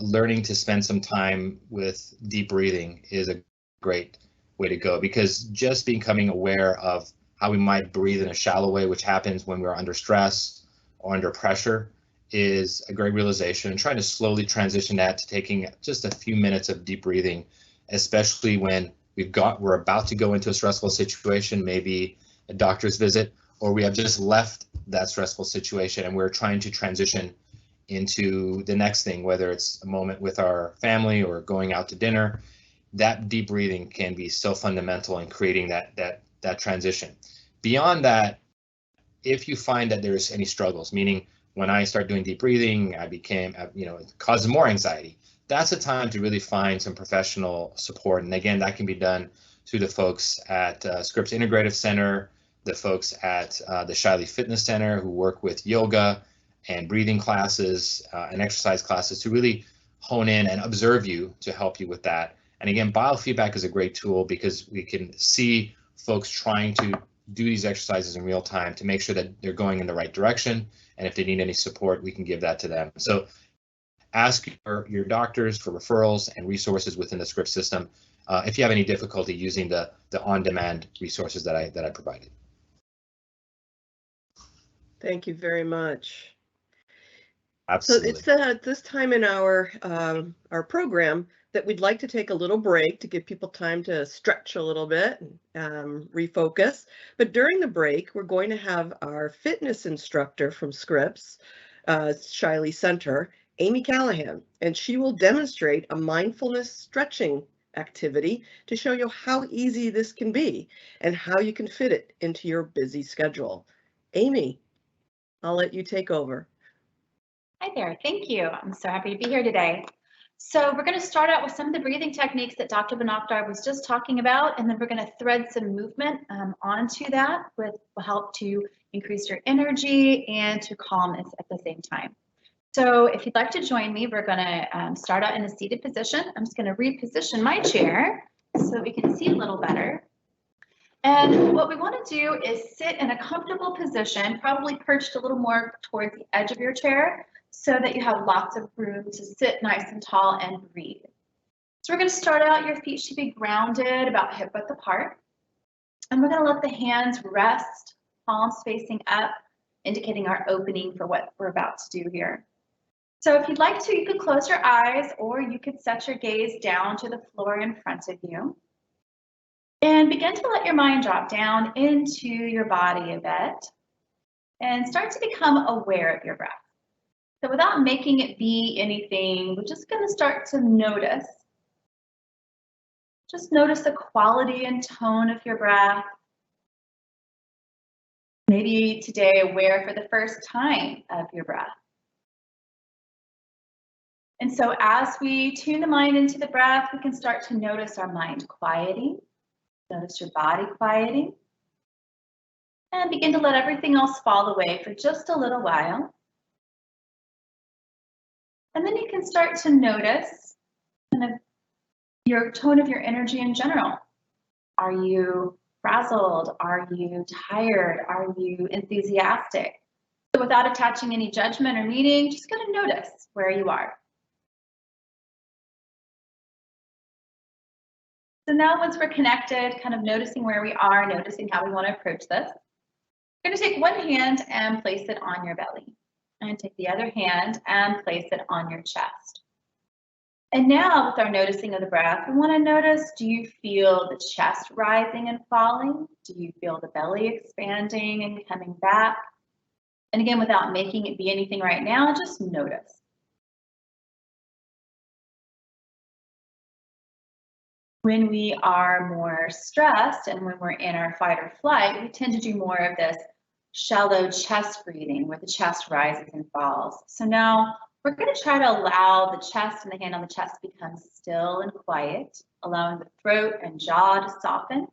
learning to spend some time with deep breathing is a great way to go, because just becoming aware of how we might breathe in a shallow way, which happens when we're under stress or under pressure, is a great realization. And trying to slowly transition that to taking just a few minutes of deep breathing, especially when we're about to go into a stressful situation, maybe a doctor's visit, or we have just left that stressful situation and we're trying to transition into the next thing, whether it's a moment with our family or going out to dinner. That deep breathing can be so fundamental in creating that transition. Beyond that, if you find that there's any struggles, meaning when I start doing deep breathing, it causes more anxiety. That's a time to really find some professional support. And again, that can be done through the folks at Scripps Integrative Center, the folks at the Shiley Fitness Center who work with yoga and breathing classes and exercise classes to really hone in and observe you to help you with that. And again, biofeedback is a great tool because we can see folks trying to do these exercises in real time to make sure that they're going in the right direction. And if they need any support, we can give that to them. So ask your doctors for referrals and resources within the Scripps system if you have any difficulty using the on-demand resources that I provided. Thank you very much. Absolutely. So it's at this time in our program that we'd like to take a little break to give people time to stretch a little bit and refocus. But during the break, we're going to have our fitness instructor from Scripps, Shiley Center, Amy Callahan, and she will demonstrate a mindfulness stretching activity to show you how easy this can be and how you can fit it into your busy schedule. Amy, I'll let you take over. Hi there, thank you. I'm so happy to be here today. So we're going to start out with some of the breathing techniques that Dr. Bonakdar was just talking about, and then we're going to thread some movement onto that, which will help to increase your energy and to calm us at the same time. So if you'd like to join me, we're going to start out in a seated position. I'm just going to reposition my chair so we can see a little better. And what we want to do is sit in a comfortable position, probably perched a little more towards the edge of your chair, so that you have lots of room to sit nice and tall and breathe. So we're going to start out, your feet should be grounded about hip width apart. And we're going to let the hands rest, palms facing up, indicating our opening for what we're about to do here. So if you'd like to, you could close your eyes or you could set your gaze down to the floor in front of you. And begin to let your mind drop down into your body a bit and start to become aware of your breath. So without making it be anything, we're just going to start to notice. Just notice the quality and tone of your breath. Maybe today aware for the first time of your breath. And so as we tune the mind into the breath, we can start to notice our mind quieting. Notice your body quieting. And begin to let everything else fall away for just a little while. And then you can start to notice kind of your tone of your energy in general. Are you frazzled? Are you tired? Are you enthusiastic? So without attaching any judgment or meaning, just gonna notice where you are. So now once we're connected, kind of noticing where we are, noticing how we want to approach this, you're going to take one hand and place it on your belly, and take the other hand and place it on your chest. And now with our noticing of the breath, we want to notice, do you feel the chest rising and falling? Do you feel the belly expanding and coming back? And again, without making it be anything right now, just notice. When we are more stressed and when we're in our fight or flight, we tend to do more of this shallow chest breathing where the chest rises and falls. So now we're going to try to allow the chest and the hand on the chest to become still and quiet, allowing the throat and jaw to soften.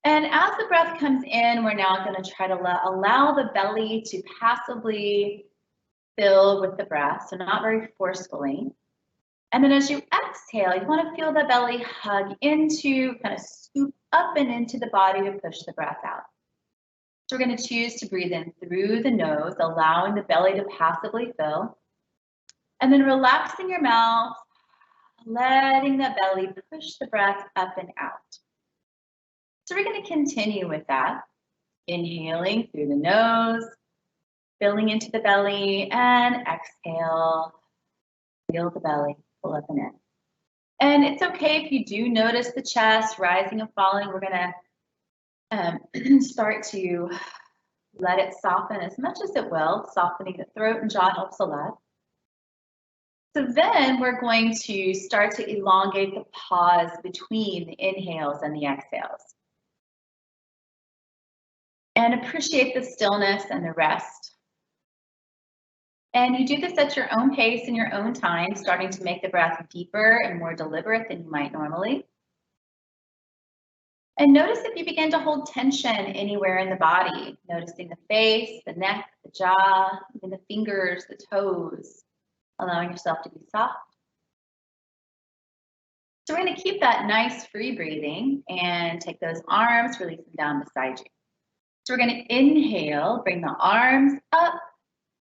And as the breath comes in, we're now going to try to allow the belly to passively fill with the breath, so not very forcefully. And then as you exhale, you want to feel the belly hug into, kind of scoop up and into the body to push the breath out. So we're going to choose to breathe in through the nose, allowing the belly to passively fill. And then relaxing your mouth, letting the belly push the breath up and out. So we're going to continue with that. Inhaling through the nose, filling into the belly, and exhale. Feel the belly pull up and in. And it's okay if you do notice the chest rising and falling. We're going to start to let it soften as much as it will. Softening the throat and jaw helps a lot. So then we're going to start to elongate the pause between the inhales and the exhales. And appreciate the stillness and the rest. And you do this at your own pace and your own time, starting to make the breath deeper and more deliberate than you might normally. And notice if you begin to hold tension anywhere in the body, noticing the face, the neck, the jaw, even the fingers, the toes, allowing yourself to be soft. So we're going to keep that nice free breathing and take those arms, release them down beside you. So we're going to inhale, bring the arms up,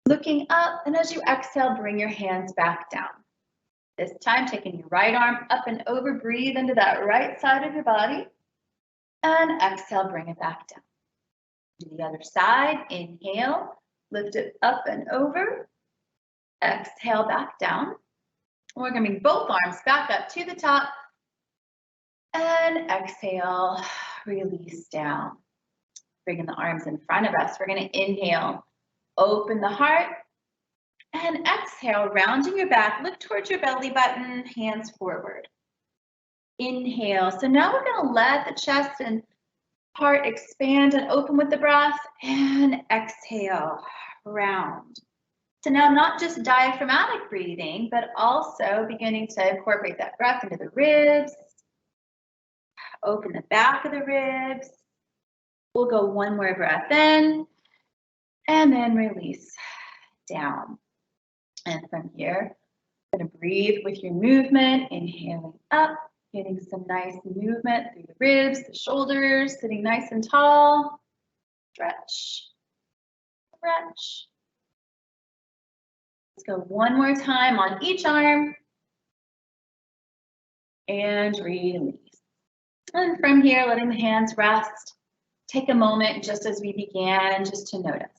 looking up, and as you exhale, bring your hands back down. This time, taking your right arm up and over, breathe into that right side of your body, and exhale, bring it back down. To the other side, inhale, lift it up and over, exhale, back down. We're going to bring both arms back up to the top, and exhale, release down. Bringing the arms in front of us, we're going to inhale, open the heart, and exhale, rounding your back, look towards your belly button, hands forward. Inhale, so now we're going to let the chest and heart expand and open with the breath, and exhale, round. So now not just diaphragmatic breathing, but also beginning to incorporate that breath into the ribs, open the back of the ribs. We'll go one more breath in, and then release down. And from here, I'm going to breathe with your movement, inhaling up, getting some nice movement through the ribs, the shoulders, sitting nice and tall. Stretch, stretch. Let's go one more time on each arm. And release. And from here, letting the hands rest. Take a moment, just as we began, just to notice.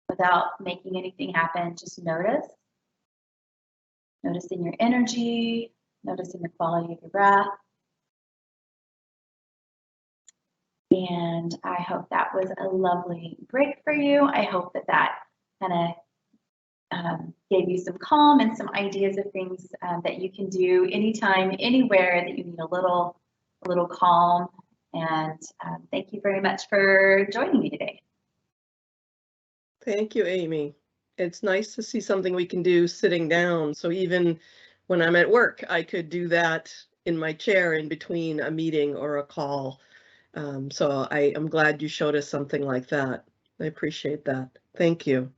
Without making anything happen, just notice. Noticing your energy, noticing the quality of your breath. And I hope that was a lovely break for you. I hope that that kind of gave you some calm and some ideas of things that you can do anytime, anywhere that you need a little calm. And thank you very much for joining me today. Thank you, Amy. It's nice to see something we can do sitting down. So even when I'm at work, I could do that in my chair in between a meeting or a call. So I am glad you showed us something like that. I appreciate that. Thank you.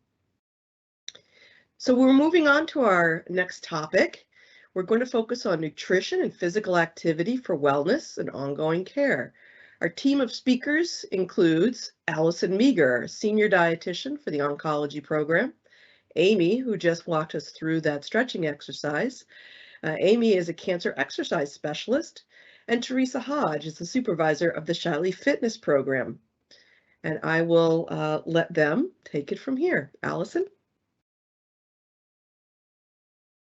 So we're moving on to our next topic, We're going to focus on nutrition and physical activity for wellness and ongoing care. Our team of speakers includes Allison Meager, senior dietitian for the oncology program, Amy, who just walked us through that stretching exercise. Amy is a cancer exercise specialist, and Teresa Hodge is the supervisor of the Shiley Fitness program. And I will let them take it from here. Allison?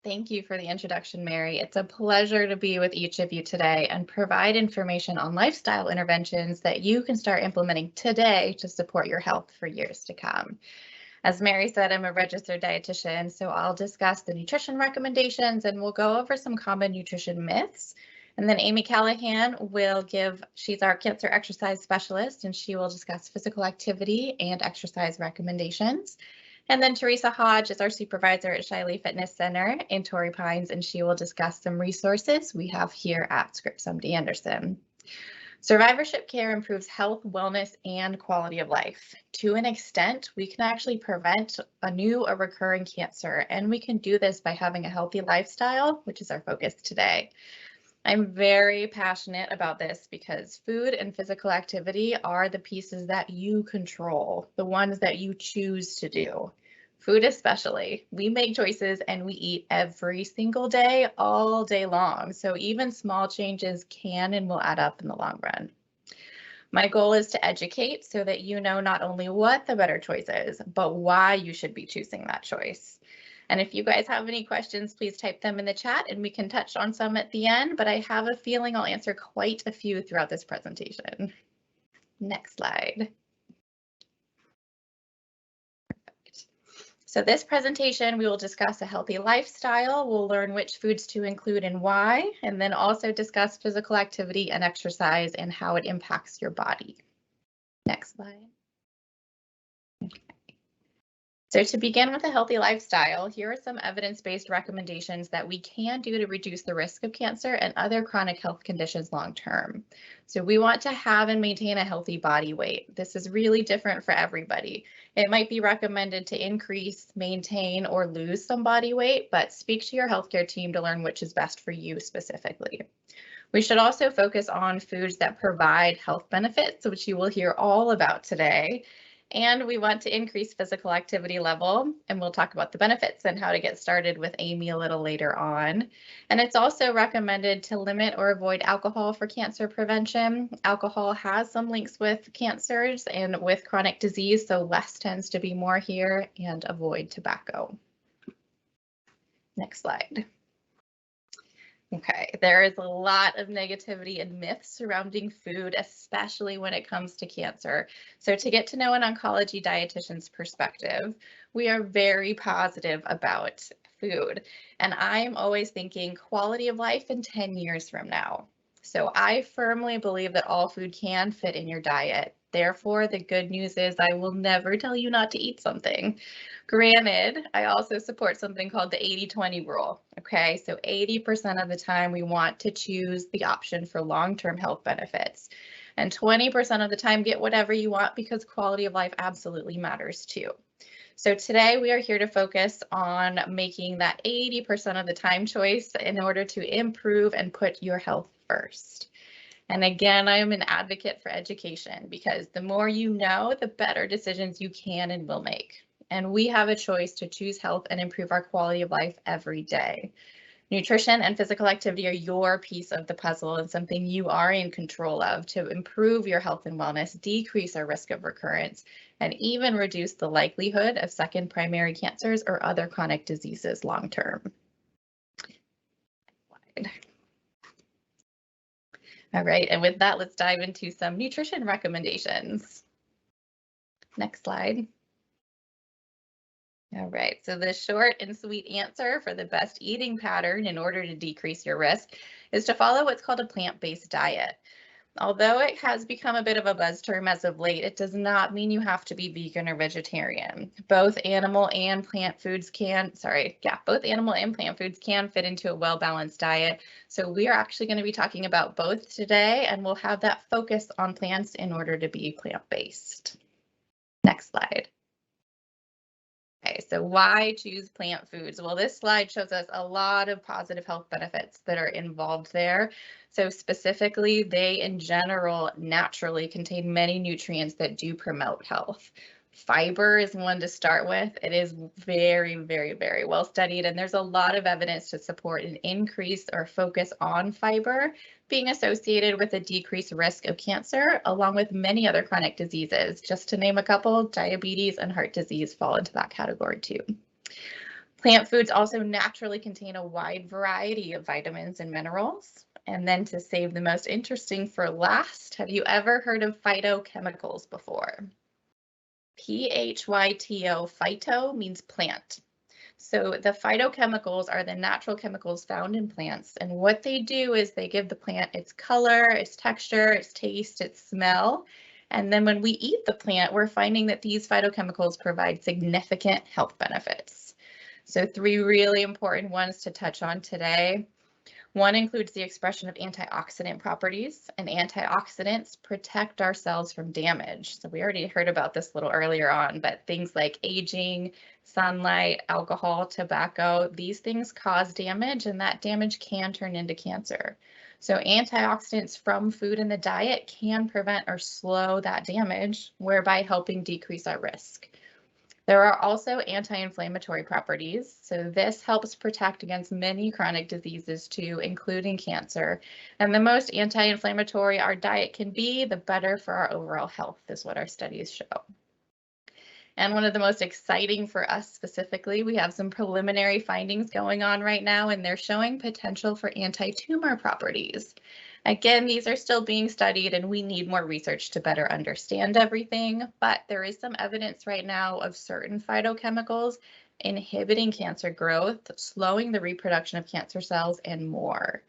Thank you for the introduction, Mary. It's a pleasure to be with each of you today and provide information on lifestyle interventions that you can start implementing today to support your health for years to come. As Mary said, I'm a registered dietitian, so I'll discuss the nutrition recommendations and we'll go over some common nutrition myths. And then Amy Callahan she's our cancer exercise specialist, and she will discuss physical activity and exercise recommendations. And then Teresa Hodge is our supervisor at Shiley Fitness Center in Torrey Pines, and she will discuss some resources we have here at Scripps MD Anderson. Survivorship care improves health, wellness, and quality of life. To an extent, we can actually prevent a new or recurring cancer, and we can do this by having a healthy lifestyle, which is our focus today. I'm very passionate about this because food and physical activity are the pieces that you control, the ones that you choose to do. Food especially. We make choices and we eat every single day, all day long. So even small changes can and will add up in the long run. My goal is to educate so that you know not only what the better choice is, but why you should be choosing that choice. And if you guys have any questions, please type them in the chat and we can touch on some at the end, but I have a feeling I'll answer quite a few throughout this presentation. Next slide. Perfect. So this presentation, we will discuss a healthy lifestyle. We'll learn which foods to include and why, and then also discuss physical activity and exercise and how it impacts your body. Next slide. So to begin with a healthy lifestyle, here are some evidence-based recommendations that we can do to reduce the risk of cancer and other chronic health conditions long-term. So we want to have and maintain a healthy body weight. This is really different for everybody. It might be recommended to increase, maintain, or lose some body weight, but speak to your healthcare team to learn which is best for you specifically. We should also focus on foods that provide health benefits, which you will hear all about today. And we want to increase physical activity level, and we'll talk about the benefits and how to get started with Amy a little later on. And it's also recommended to limit or avoid alcohol for cancer prevention. Alcohol has some links with cancers and with chronic disease, so less tends to be more here, and avoid tobacco. Next slide. Okay, there is a lot of negativity and myths surrounding food, especially when it comes to cancer. So to get to know an oncology dietitian's perspective, we are very positive about food. And I'm always thinking quality of life in 10 years from now. So I firmly believe that all food can fit in your diet. Therefore, the good news is I will never tell you not to eat something. Granted, I also support something called the 80-20 rule. Okay, so 80% of the time we want to choose the option for long-term health benefits. And 20% of the time get whatever you want because quality of life absolutely matters too. So today we are here to focus on making that 80% of the time choice in order to improve and put your health first. And again, I am an advocate for education because the more you know, the better decisions you can and will make. And we have a choice to choose health and improve our quality of life every day. Nutrition and physical activity are your piece of the puzzle and something you are in control of to improve your health and wellness, decrease our risk of recurrence, and even reduce the likelihood of second primary cancers or other chronic diseases long term. All right, and with that, let's dive into some nutrition recommendations. Next slide. All right, so the short and sweet answer for the best eating pattern in order to decrease your risk is to follow what's called a plant-based diet. Although it has become a bit of a buzz term as of late, it does not mean you have to be vegan or vegetarian. Both animal and plant foods can fit into a well-balanced diet. So we are actually going to be talking about both today, and we'll have that focus on plants in order to be plant-based. Next slide. Okay, so why choose plant foods? Well, this slide shows us a lot of positive health benefits that are involved there. So specifically, they in general naturally contain many nutrients that do promote health. Fiber is one to start with. It is very, very, very well studied, and there's a lot of evidence to support an increase or focus on fiber being associated with a decreased risk of cancer, along with many other chronic diseases. Just to name a couple, diabetes and heart disease fall into that category too. Plant foods also naturally contain a wide variety of vitamins and minerals. And then to save the most interesting for last, have you ever heard of phytochemicals before? P-H-Y-T-O, phyto means plant. So the phytochemicals are the natural chemicals found in plants, and what they do is they give the plant its color, its texture, its taste, its smell. And then when we eat the plant, we're finding that these phytochemicals provide significant health benefits. So 3 really important ones to touch on today. One includes the expression of antioxidant properties, and antioxidants protect our cells from damage. So we already heard about this a little earlier on, but things like aging, sunlight, alcohol, tobacco, these things cause damage, and that damage can turn into cancer. So antioxidants from food in the diet can prevent or slow that damage, whereby helping decrease our risk. There are also anti-inflammatory properties, so this helps protect against many chronic diseases too, including cancer. And the most anti-inflammatory our diet can be, the better for our overall health, is what our studies show. And one of the most exciting for us specifically, we have some preliminary findings going on right now, and they're showing potential for anti-tumor properties. Again, these are still being studied and we need more research to better understand everything, but there is some evidence right now of certain phytochemicals inhibiting cancer growth, slowing the reproduction of cancer cells, and more.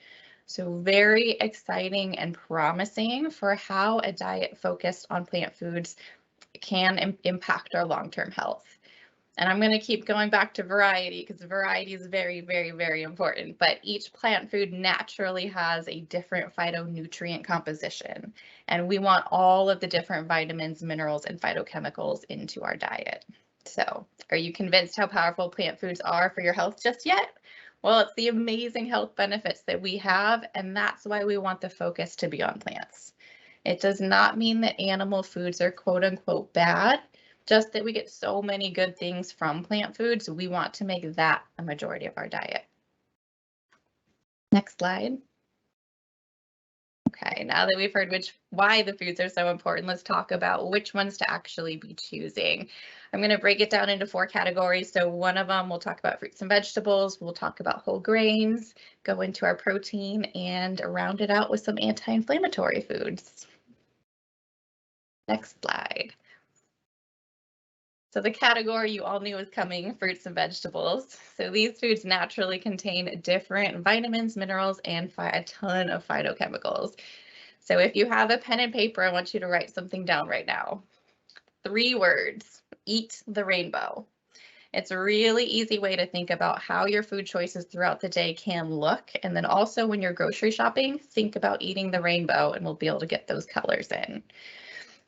So very exciting and promising for how a diet focused on plant foods can impact our long-term health. And I'm going to keep going back to variety because variety is very, very, very important. But each plant food naturally has a different phytonutrient composition. And we want all of the different vitamins, minerals, and phytochemicals into our diet. So are you convinced how powerful plant foods are for your health just yet? Well, it's the amazing health benefits that we have, and that's why we want the focus to be on plants. It does not mean that animal foods are quote unquote bad. Just that we get so many good things from plant foods, we want to make that a majority of our diet. Next slide. Okay, now that we've heard why the foods are so important, let's talk about which ones to actually be choosing. I'm going to break it down into 4 categories. So one of them, we'll talk about fruits and vegetables, we'll talk about whole grains, go into our protein, and round it out with some anti-inflammatory foods. Next slide. So the category you all knew was coming, fruits and vegetables. So these foods naturally contain different vitamins, minerals, and a ton of phytochemicals. So if you have a pen and paper, I want you to write something down right now. 3 words, eat the rainbow. It's a really easy way to think about how your food choices throughout the day can look. And then also when you're grocery shopping, think about eating the rainbow and we'll be able to get those colors in.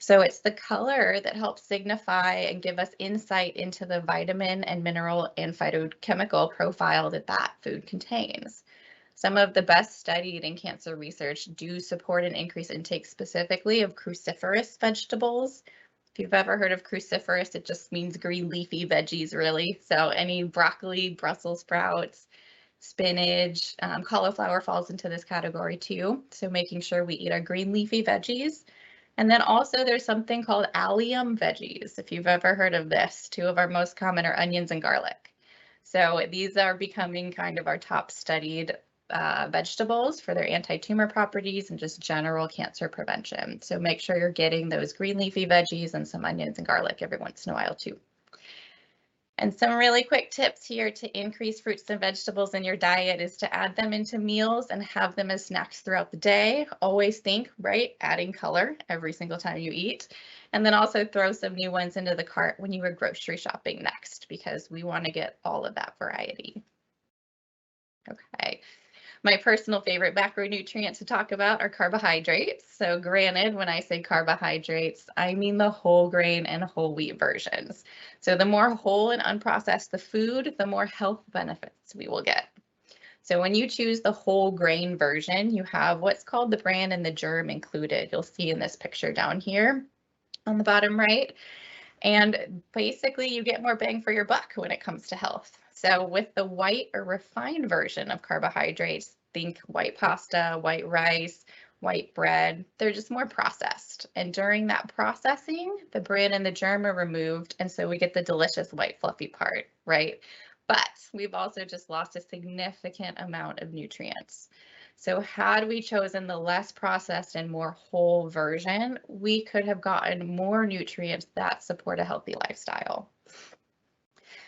So it's the color that helps signify and give us insight into the vitamin and mineral and phytochemical profile that food contains. Some of the best studied in cancer research do support an increased intake specifically of cruciferous vegetables. If you've ever heard of cruciferous, it just means green leafy veggies really. So any broccoli, Brussels sprouts, spinach, cauliflower falls into this category too. So making sure we eat our green leafy veggies. And then also there's something called allium veggies. If you've ever heard of this, 2 of our most common are onions and garlic. So these are becoming kind of our top studied vegetables for their anti-tumor properties and just general cancer prevention. So make sure you're getting those green leafy veggies and some onions and garlic every once in a while too. And some really quick tips here to increase fruits and vegetables in your diet is to add them into meals and have them as snacks throughout the day. Always think, right, adding color every single time you eat. And then also throw some new ones into the cart when you are grocery shopping next, because we want to get all of that variety. Okay. My personal favorite macronutrient to talk about are carbohydrates. So granted, when I say carbohydrates, I mean the whole grain and whole wheat versions. So the more whole and unprocessed the food, the more health benefits we will get. So when you choose the whole grain version, you have what's called the bran and the germ included. You'll see in this picture down here on the bottom right. And basically you get more bang for your buck when it comes to health. So with the white or refined version of carbohydrates, think white pasta, white rice, white bread, they're just more processed. And during that processing, the bran and the germ are removed. And so we get the delicious white fluffy part, right? But we've also just lost a significant amount of nutrients. So had we chosen the less processed and more whole version, we could have gotten more nutrients that support a healthy lifestyle.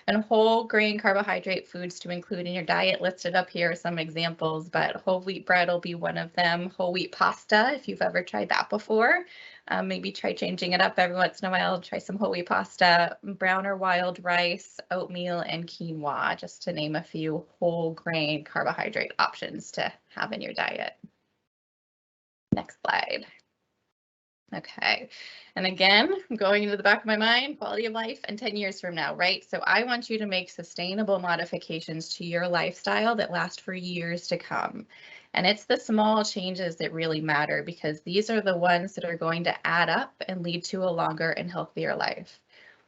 And whole grain carbohydrate foods to include in your diet listed up here are some examples, but whole wheat bread will be one of them. Whole wheat pasta, if you've ever tried that before, maybe try changing it up every once in a while. Try some whole wheat pasta, brown or wild rice, oatmeal, and quinoa, just to name a few whole grain carbohydrate options to have in your diet. Next slide. Okay, and again, I'm going into the back of my mind, quality of life and 10 years from now, right? So I want you to make sustainable modifications to your lifestyle that last for years to come. And it's the small changes that really matter, because these are the ones that are going to add up and lead to a longer and healthier life.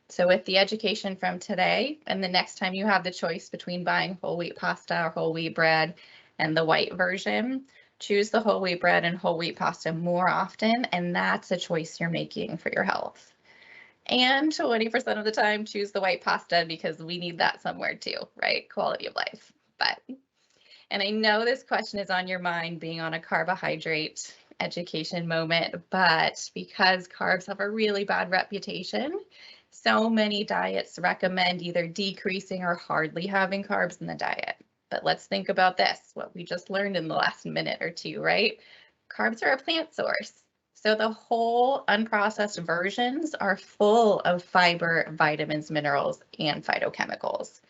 So with the education from today, and the next time you have the choice between buying whole wheat pasta or whole wheat bread and the white version, choose the whole wheat bread and whole wheat pasta more often, and that's a choice you're making for your health. And 20% of the time, choose the white pasta, because we need that somewhere too, right? Quality of life. And I know this question is on your mind being on a carbohydrate education moment, but because carbs have a really bad reputation, so many diets recommend either decreasing or hardly having carbs in the diet. But let's think about this, what we just learned in the last minute or two, right? Carbs are a plant source. So the whole unprocessed versions are full of fiber, vitamins, minerals, and phytochemicals.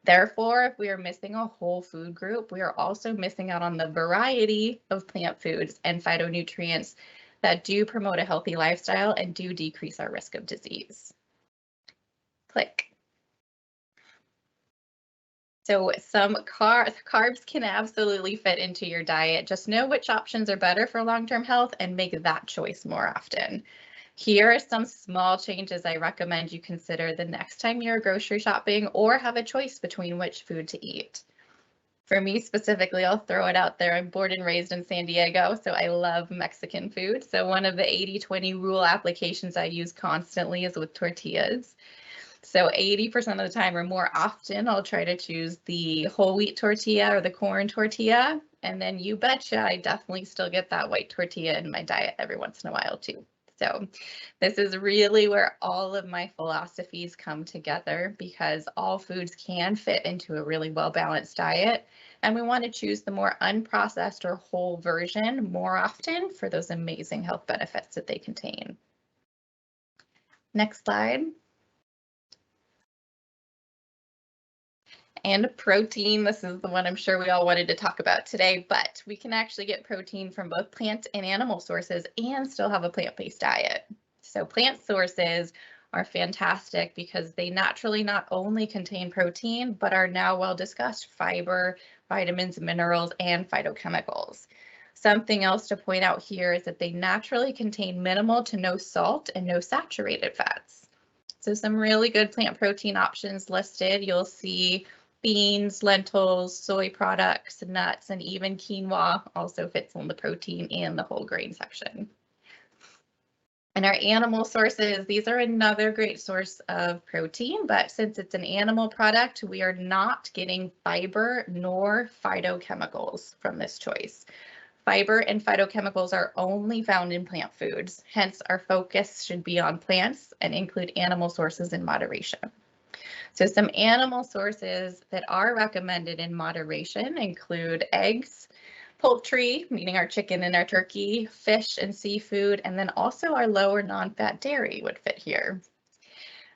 Therefore, if we are missing a whole food group, we are also missing out on the variety of plant foods and phytonutrients that do promote a healthy lifestyle and do decrease our risk of disease. Click. So some carbs can absolutely fit into your diet. Just know which options are better for long-term health and make that choice more often. Here are some small changes I recommend you consider the next time you're grocery shopping or have a choice between which food to eat. For me specifically, I'll throw it out there. I'm born and raised in San Diego, so I love Mexican food. So one of the 80-20 rule applications I use constantly is with tortillas. So 80% of the time or more often, I'll try to choose the whole wheat tortilla or the corn tortilla. And then you betcha, I definitely still get that white tortilla in my diet every once in a while too. So this is really where all of my philosophies come together, because all foods can fit into a really well-balanced diet. And we want to choose the more unprocessed or whole version more often for those amazing health benefits that they contain. Next slide. And protein, this is the one I'm sure we all wanted to talk about today, but we can actually get protein from both plant and animal sources and still have a plant-based diet. So plant sources are fantastic because they naturally not only contain protein, but are now well discussed fiber, vitamins, minerals, and phytochemicals. Something else to point out here is that they naturally contain minimal to no salt and no saturated fats. So some really good plant protein options listed. You'll see beans, lentils, soy products, nuts, and even quinoa also fits on the protein and the whole grain section. And our animal sources, these are another great source of protein, but since it's an animal product, we are not getting fiber nor phytochemicals from this choice. Fiber and phytochemicals are only found in plant foods, hence our focus should be on plants and include animal sources in moderation. So some animal sources that are recommended in moderation include eggs, poultry, meaning our chicken and our turkey, fish and seafood, and then also our low or non-fat dairy would fit here.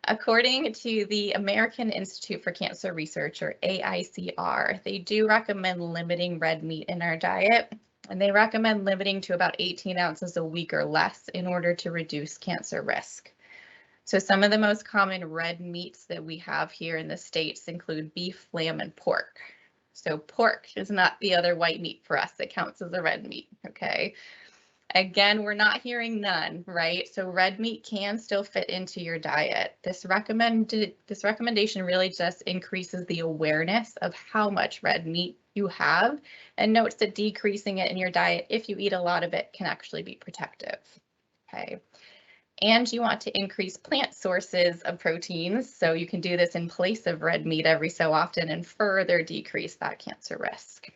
According to the American Institute for Cancer Research, or AICR, they do recommend limiting red meat in our diet, and they recommend limiting to about 18 ounces a week or less in order to reduce cancer risk. So some of the most common red meats that we have here in the States include beef, lamb, and pork. So pork is not the other white meat for us. It counts as a red meat, okay? Again, we're not hearing none, right? So red meat can still fit into your diet. This recommendation really just increases the awareness of how much red meat you have, and notes that decreasing it in your diet, if you eat a lot of it, can actually be protective, okay? And you want to increase plant sources of proteins, so you can do this in place of red meat every so often and further decrease that cancer risk.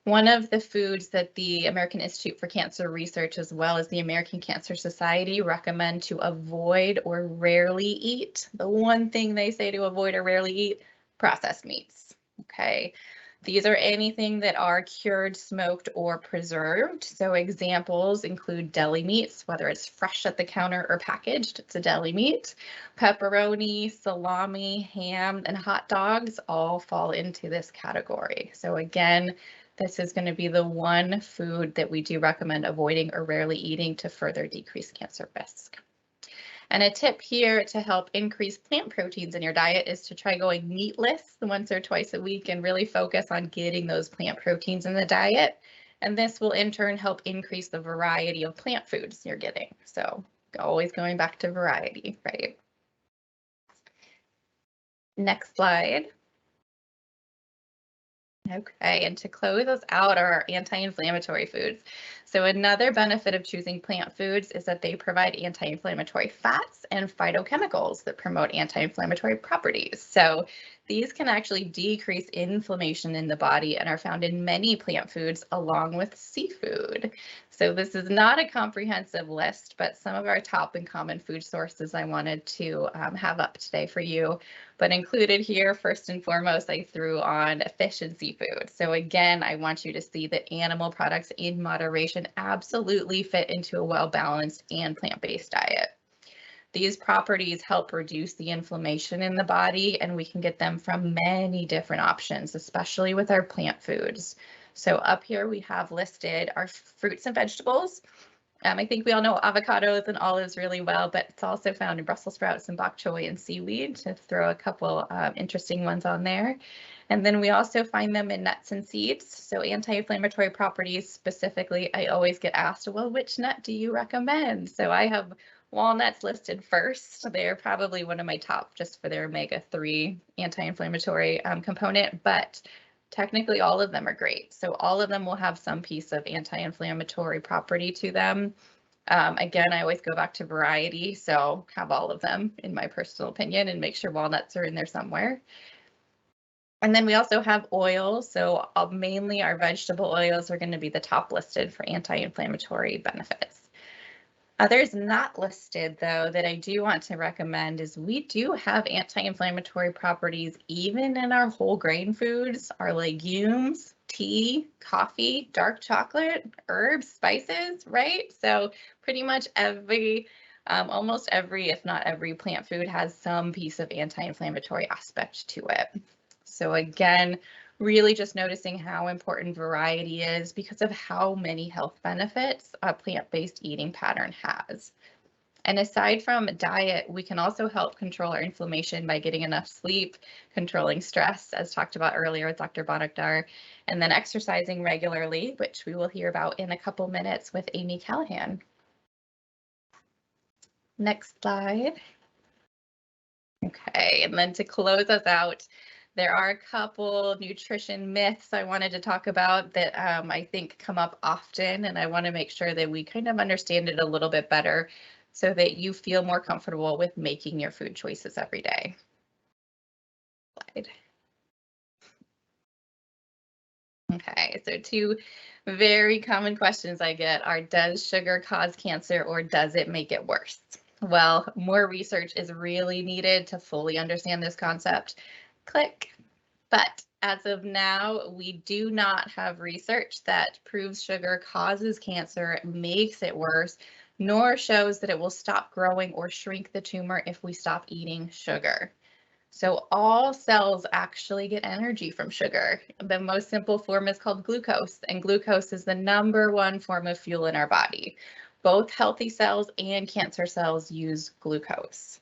One of the foods that the American Institute for Cancer Research, as well as the American Cancer Society, recommend to avoid or rarely eat, the one thing they say to avoid or rarely eat, processed meats, okay? These are anything that are cured, smoked, or preserved. So examples include deli meats, whether it's fresh at the counter or packaged, it's a deli meat. Pepperoni, salami, ham, and hot dogs all fall into this category. So again, this is going to be the one food that we do recommend avoiding or rarely eating to further decrease cancer risk. And a tip here to help increase plant proteins in your diet is to try going meatless once or twice a week and really focus on getting those plant proteins in the diet. And this will in turn help increase the variety of plant foods you're getting. So always going back to variety, right? Next slide. Okay, and to close us out are our anti-inflammatory foods. So another benefit of choosing plant foods is that they provide anti-inflammatory fats and phytochemicals that promote anti-inflammatory properties. So these can actually decrease inflammation in the body and are found in many plant foods along with seafood. So this is not a comprehensive list, but some of our top and common food sources I wanted to have up today for you. But included here, first and foremost, I threw on fish and seafood. So again, I want you to see that animal products in moderation absolutely fit into a well-balanced and plant-based diet. These properties help reduce the inflammation in the body, and we can get them from many different options, especially with our plant foods. So up here we have listed our fruits and vegetables. I think we all know avocados and olives really well, but it's also found in Brussels sprouts and bok choy and seaweed, to throw a couple interesting ones on there. And then we also find them in nuts and seeds. So anti-inflammatory properties specifically, I always get asked, well, which nut do you recommend? So I have walnuts listed first. They're probably one of my top just for their omega-3 anti-inflammatory component, but technically all of them are great. So all of them will have some piece of anti-inflammatory property to them. Again, I always go back to variety, so have all of them in my personal opinion, and make sure walnuts are in there somewhere. And then we also have oils. So mainly our vegetable oils are going to be the top listed for anti-inflammatory benefits. Others not listed, though, that I do want to recommend is we do have anti-inflammatory properties even in our whole grain foods, our legumes, tea, coffee, dark chocolate, herbs, spices, right? So pretty much every, almost every, if not every plant food has some piece of anti-inflammatory aspect to it. So again, really just noticing how important variety is because of how many health benefits a plant-based eating pattern has. And aside from diet, we can also help control our inflammation by getting enough sleep, controlling stress, as talked about earlier with Dr. Bonakdar, and then exercising regularly, which we will hear about in a couple minutes with Amy Callahan. Next slide. Okay, and then to close us out, there are a couple nutrition myths I wanted to talk about that I think come up often, and I want to make sure that we kind of understand it a little bit better so that you feel more comfortable with making your food choices every day. Slide. Okay, so two very common questions I get are, does sugar cause cancer or does it make it worse? Well, more research is really needed to fully understand this concept. Click. But as of now, we do not have research that proves sugar causes cancer, makes it worse, nor shows that it will stop growing or shrink the tumor if we stop eating sugar. So all cells actually get energy from sugar. The most simple form is called glucose, and glucose is the #1 form of fuel in our body. Both healthy cells and cancer cells use glucose.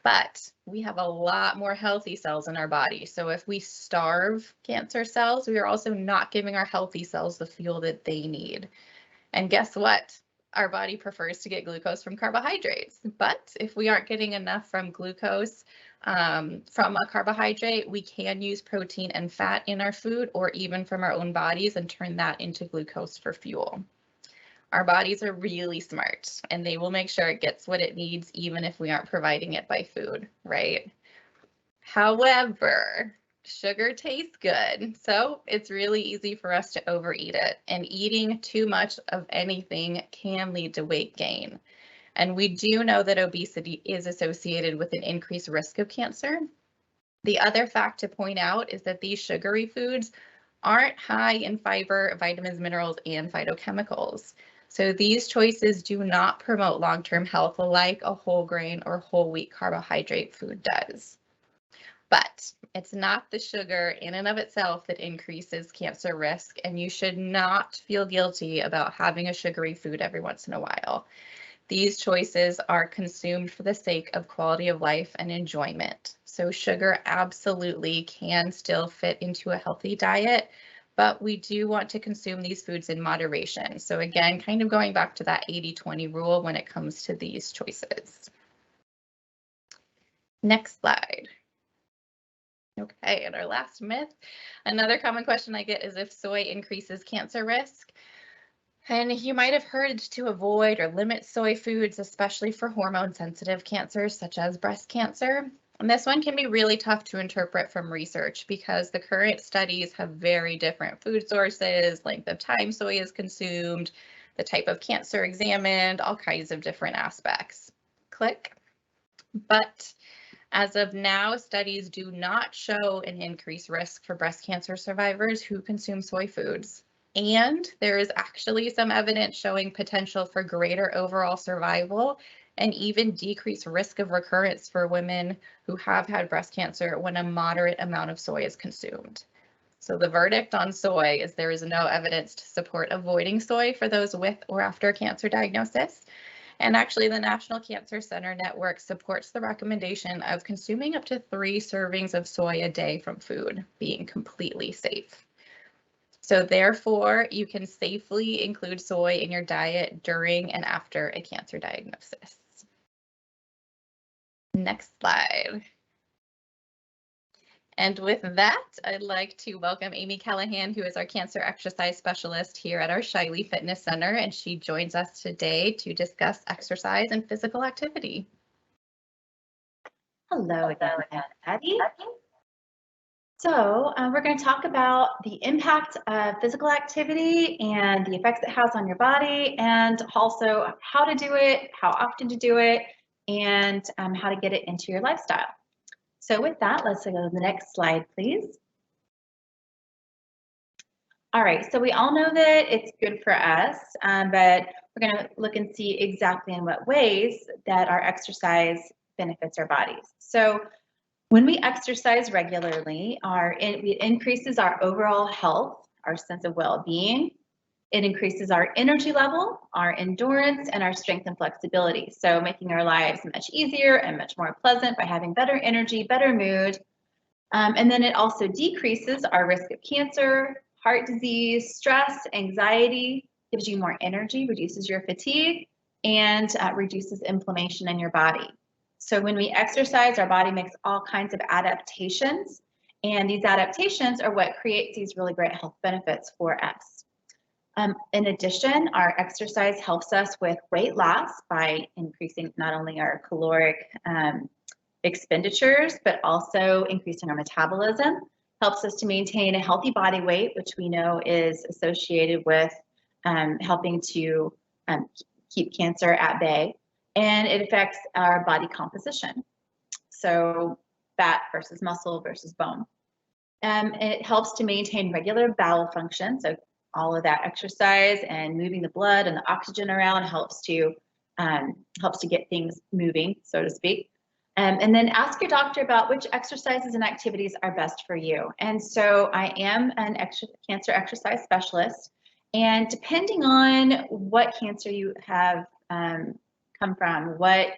But we have a lot more healthy cells in our body. So if we starve cancer cells, we are also not giving our healthy cells the fuel that they need. And guess what? Our body prefers to get glucose from carbohydrates. But if we aren't getting enough from glucose from a carbohydrate, we can use protein and fat in our food or even from our own bodies and turn that into glucose for fuel. Our bodies are really smart and they will make sure it gets what it needs even if we aren't providing it by food, right? However, sugar tastes good, so it's really easy for us to overeat it, and eating too much of anything can lead to weight gain. And we do know that obesity is associated with an increased risk of cancer. The other fact to point out is that these sugary foods aren't high in fiber, vitamins, minerals, and phytochemicals. So these choices do not promote long-term health like a whole grain or whole wheat carbohydrate food does. But it's not the sugar in and of itself that increases cancer risk, and you should not feel guilty about having a sugary food every once in a while. These choices are consumed for the sake of quality of life and enjoyment. So sugar absolutely can still fit into a healthy diet, but we do want to consume these foods in moderation. So again, kind of going back to that 80-20 rule when it comes to these choices. Next slide. Okay, and our last myth. Another common question I get is if soy increases cancer risk. And you might have heard to avoid or limit soy foods, especially for hormone-sensitive cancers such as breast cancer. And this one can be really tough to interpret from research because the current studies have very different food sources, length of time soy is consumed, the type of cancer examined, all kinds of different aspects. Click. But as of now, studies do not show an increased risk for breast cancer survivors who consume soy foods. And there is actually some evidence showing potential for greater overall survival and even decreased risk of recurrence for women who have had breast cancer when a moderate amount of soy is consumed. So the verdict on soy is there is no evidence to support avoiding soy for those with or after cancer diagnosis. And actually, the National Cancer Center Network supports the recommendation of consuming up to 3 servings of soy a day from food, being completely safe. So therefore, you can safely include soy in your diet during and after a cancer diagnosis. Next slide. And with that, I'd like to welcome Amy Callahan, who is our cancer exercise specialist here at our Shiley Fitness Center, and she joins us today to discuss exercise and physical activity. Hello again, Patty. So we're going to talk about the impact of physical activity and the effects it has on your body, and also how to do it, how often to do it, and how to get it into your lifestyle. So with that, let's go to the next slide, please. All right, so we all know that it's good for us, but we're going to look and see exactly in what ways that our exercise benefits our bodies. So when we exercise regularly, it increases our overall health, our sense of well-being. It increases our energy level, our endurance, and our strength and flexibility. So making our lives much easier and much more pleasant by having better energy, better mood. And then it also decreases our risk of cancer, heart disease, stress, anxiety, gives you more energy, reduces your fatigue, and reduces inflammation in your body. So when we exercise, our body makes all kinds of adaptations, and these adaptations are what creates these really great health benefits for us. In addition, our exercise helps us with weight loss by increasing not only our caloric expenditures, but also increasing our metabolism, helps us to maintain a healthy body weight, which we know is associated with helping to keep cancer at bay, and it affects our body composition. So fat versus muscle versus bone. It helps to maintain regular bowel function. So all of that exercise and moving the blood and the oxygen around helps to helps to get things moving, so to speak. And then ask your doctor about which exercises and activities are best for you. And so I am an cancer exercise specialist, and depending on what cancer you have come from, what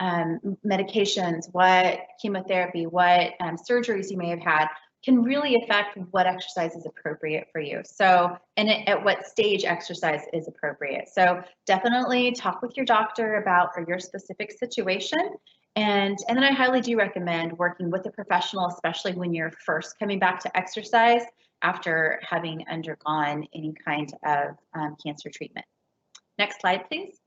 medications, what chemotherapy, what surgeries you may have had, can really affect what exercise is appropriate for you. So, and at what stage exercise is appropriate. So definitely talk with your doctor about for your specific situation. And then I highly do recommend working with a professional, especially when you're first coming back to exercise after having undergone any kind of cancer treatment. Next slide, please.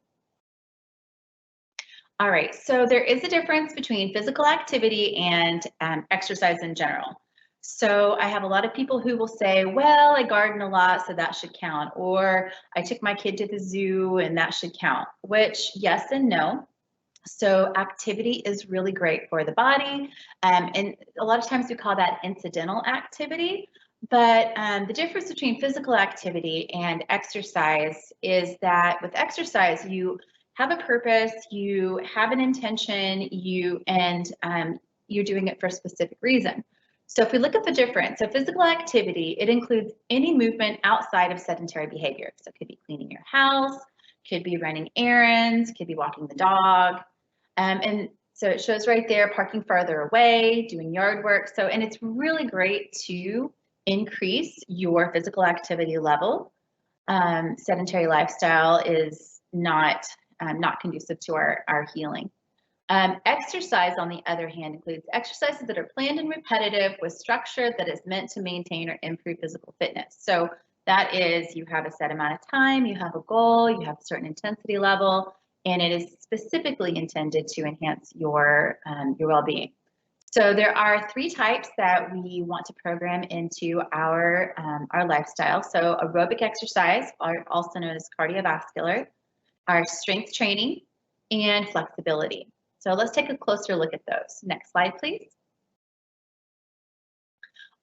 All right, so there is a difference between physical activity and exercise in general. So I have a lot of people who will say, well, I garden a lot, so that should count. Or I took my kid to the zoo and that should count, which yes and no. So activity is really great for the body. And a lot of times we call that incidental activity. But the difference between physical activity and exercise is that with exercise, you have a purpose, you have an intention, you're doing it for a specific reason. So if we look at the difference, so physical activity, it includes any movement outside of sedentary behavior. So it could be cleaning your house, could be running errands, could be walking the dog. And so it shows right there, parking farther away, doing yard work. So, and it's really great to increase your physical activity level. Sedentary lifestyle is not conducive to our healing. Exercise, on the other hand, includes exercises that are planned and repetitive with structure that is meant to maintain or improve physical fitness. So that is, you have a set amount of time, you have a goal, you have a certain intensity level, and it is specifically intended to enhance your well-being. So there are 3 types that we want to program into our lifestyle. So aerobic exercise, also known as cardiovascular, our strength training, and flexibility. So let's take a closer look at those. Next slide, please.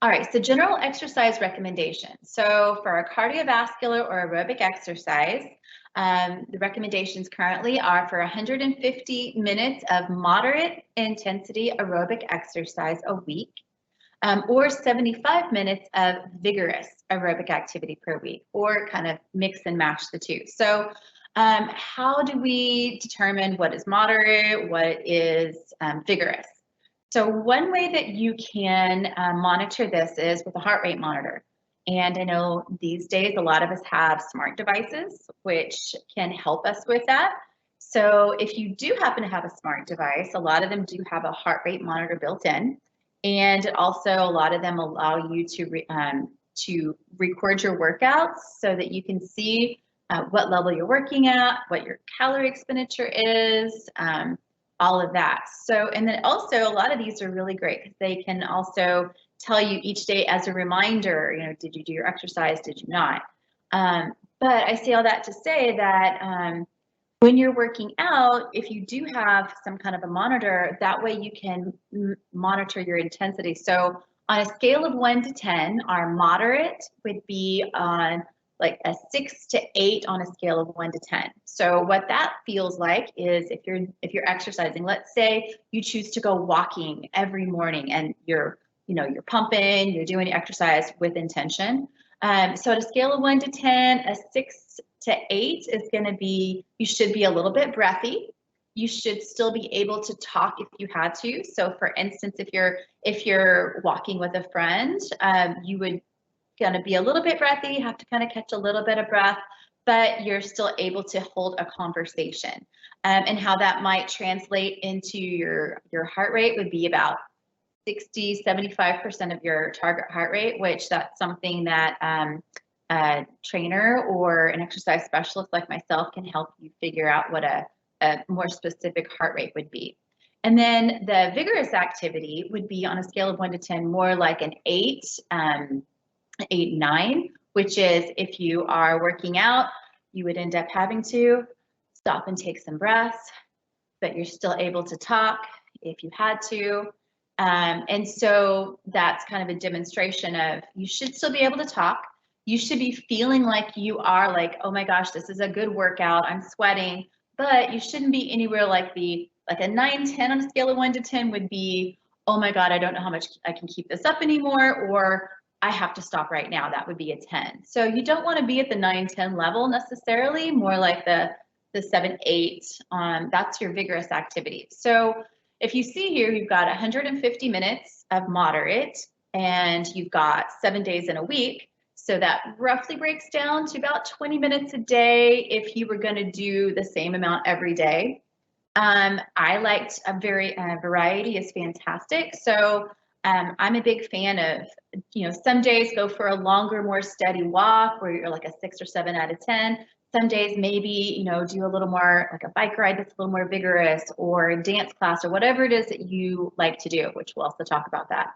All right, so general exercise recommendations. So for a cardiovascular or aerobic exercise, the recommendations currently are for 150 minutes of moderate intensity aerobic exercise a week, or 75 minutes of vigorous aerobic activity per week, or kind of mix and match the two. So how do we determine what is moderate, what is vigorous? So one way that you can monitor this is with a heart rate monitor. And I know these days a lot of us have smart devices which can help us with that. So if you do happen to have a smart device, a lot of them do have a heart rate monitor built in. And also a lot of them allow you to record your workouts so that you can see what level you're working at, what your calorie expenditure is, all of that. So, and then also a lot of these are really great because they can also tell you each day as a reminder, you know, did you do your exercise? Did you not? But I say all that to say that when you're working out, if you do have some kind of a monitor, that way you can monitor your intensity. So on a scale of 1 to 10, our moderate would be on like a 6 to 8 on a scale of 1 to 10. So what that feels like is if you're exercising, let's say you choose to go walking every morning and you're pumping, you're doing exercise with intention. So at a scale of 1 to 10, a 6 to 8 is going to be, you should be a little bit breathy. You should still be able to talk if you had to. So for instance, if you're walking with a friend, you would going to be a little bit breathy, have to kind of catch a little bit of breath, but you're still able to hold a conversation. And how that might translate into your heart rate would be about 60-75% of your target heart rate, which that's something that a trainer or an exercise specialist like myself can help you figure out what a more specific heart rate would be. And then the vigorous activity would be on a scale of 1 to 10, more like an 8, 8, 9, which is if you are working out, you would end up having to stop and take some breaths, but you're still able to talk if you had to. And so that's kind of a demonstration of you should still be able to talk. You should be feeling like you are like, oh my gosh, this is a good workout. I'm sweating, but you shouldn't be anywhere like a 9-10 on a scale of 1 to 10 would be, oh my God, I don't know how much I can keep this up anymore, or I have to stop right now. That would be a 10. So you don't want to be at the 9-10 level necessarily, more like the 7-8. That's your vigorous activity. So if you see here, you've got 150 minutes of moderate, and you've got 7 days in a week. So that roughly breaks down to about 20 minutes a day if you were going to do the same amount every day. I liked variety is fantastic. So I'm a big fan of, some days go for a longer, more steady walk where you're like a 6 or 7 out of 10. Some days maybe, do a little more like a bike ride that's a little more vigorous, or a dance class, or whatever it is that you like to do, which we'll also talk about that.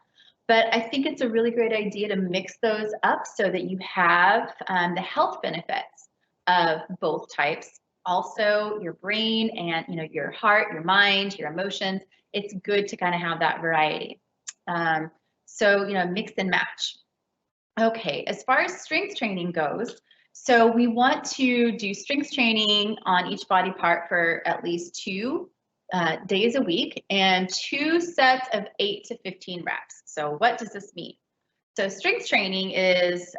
But I think it's a really great idea to mix those up so that you have the health benefits of both types. Also, your brain and your heart, your mind, your emotions. It's good to kind of have that variety. So mix and match. Okay, as far as strength training goes, so we want to do strength training on each body part for at least 2 days a week, and 2 sets of 8 to 15 reps. So what does this mean? So strength training is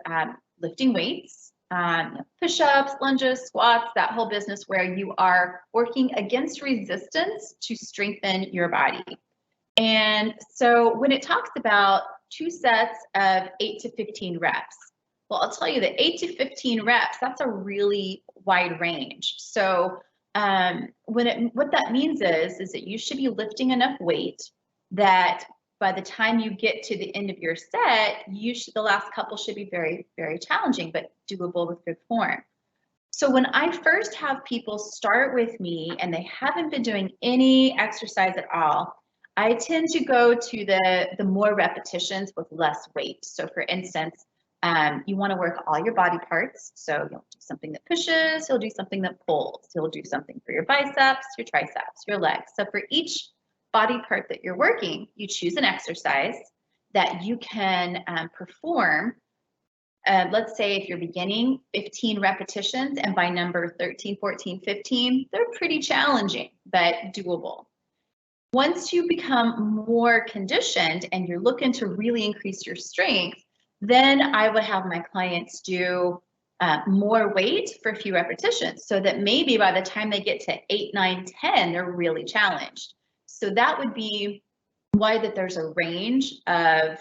lifting weights, push-ups, lunges, squats, that whole business where you are working against resistance to strengthen your body. And so when it talks about 2 sets of 8 to 15 reps, well, I'll tell you that 8 to 15 reps, that's a really wide range. So what that means is that you should be lifting enough weight that by the time you get to the end of your set, the last couple should be very, very challenging, but doable with good form. So when I first have people start with me and they haven't been doing any exercise at all, I tend to go to the more repetitions with less weight. So for instance, you want to work all your body parts. So you'll do something that pushes, you'll do something that pulls, you'll do something for your biceps, your triceps, your legs. So for each body part that you're working, you choose an exercise that you can perform. Let's say if you're beginning 15 repetitions, and by number 13, 14, 15, they're pretty challenging, but doable. Once you become more conditioned and you're looking to really increase your strength, then I would have my clients do more weight for a few repetitions, so that maybe by the time they get to 8, 9, 10, they're really challenged. So that would be why that there's a range of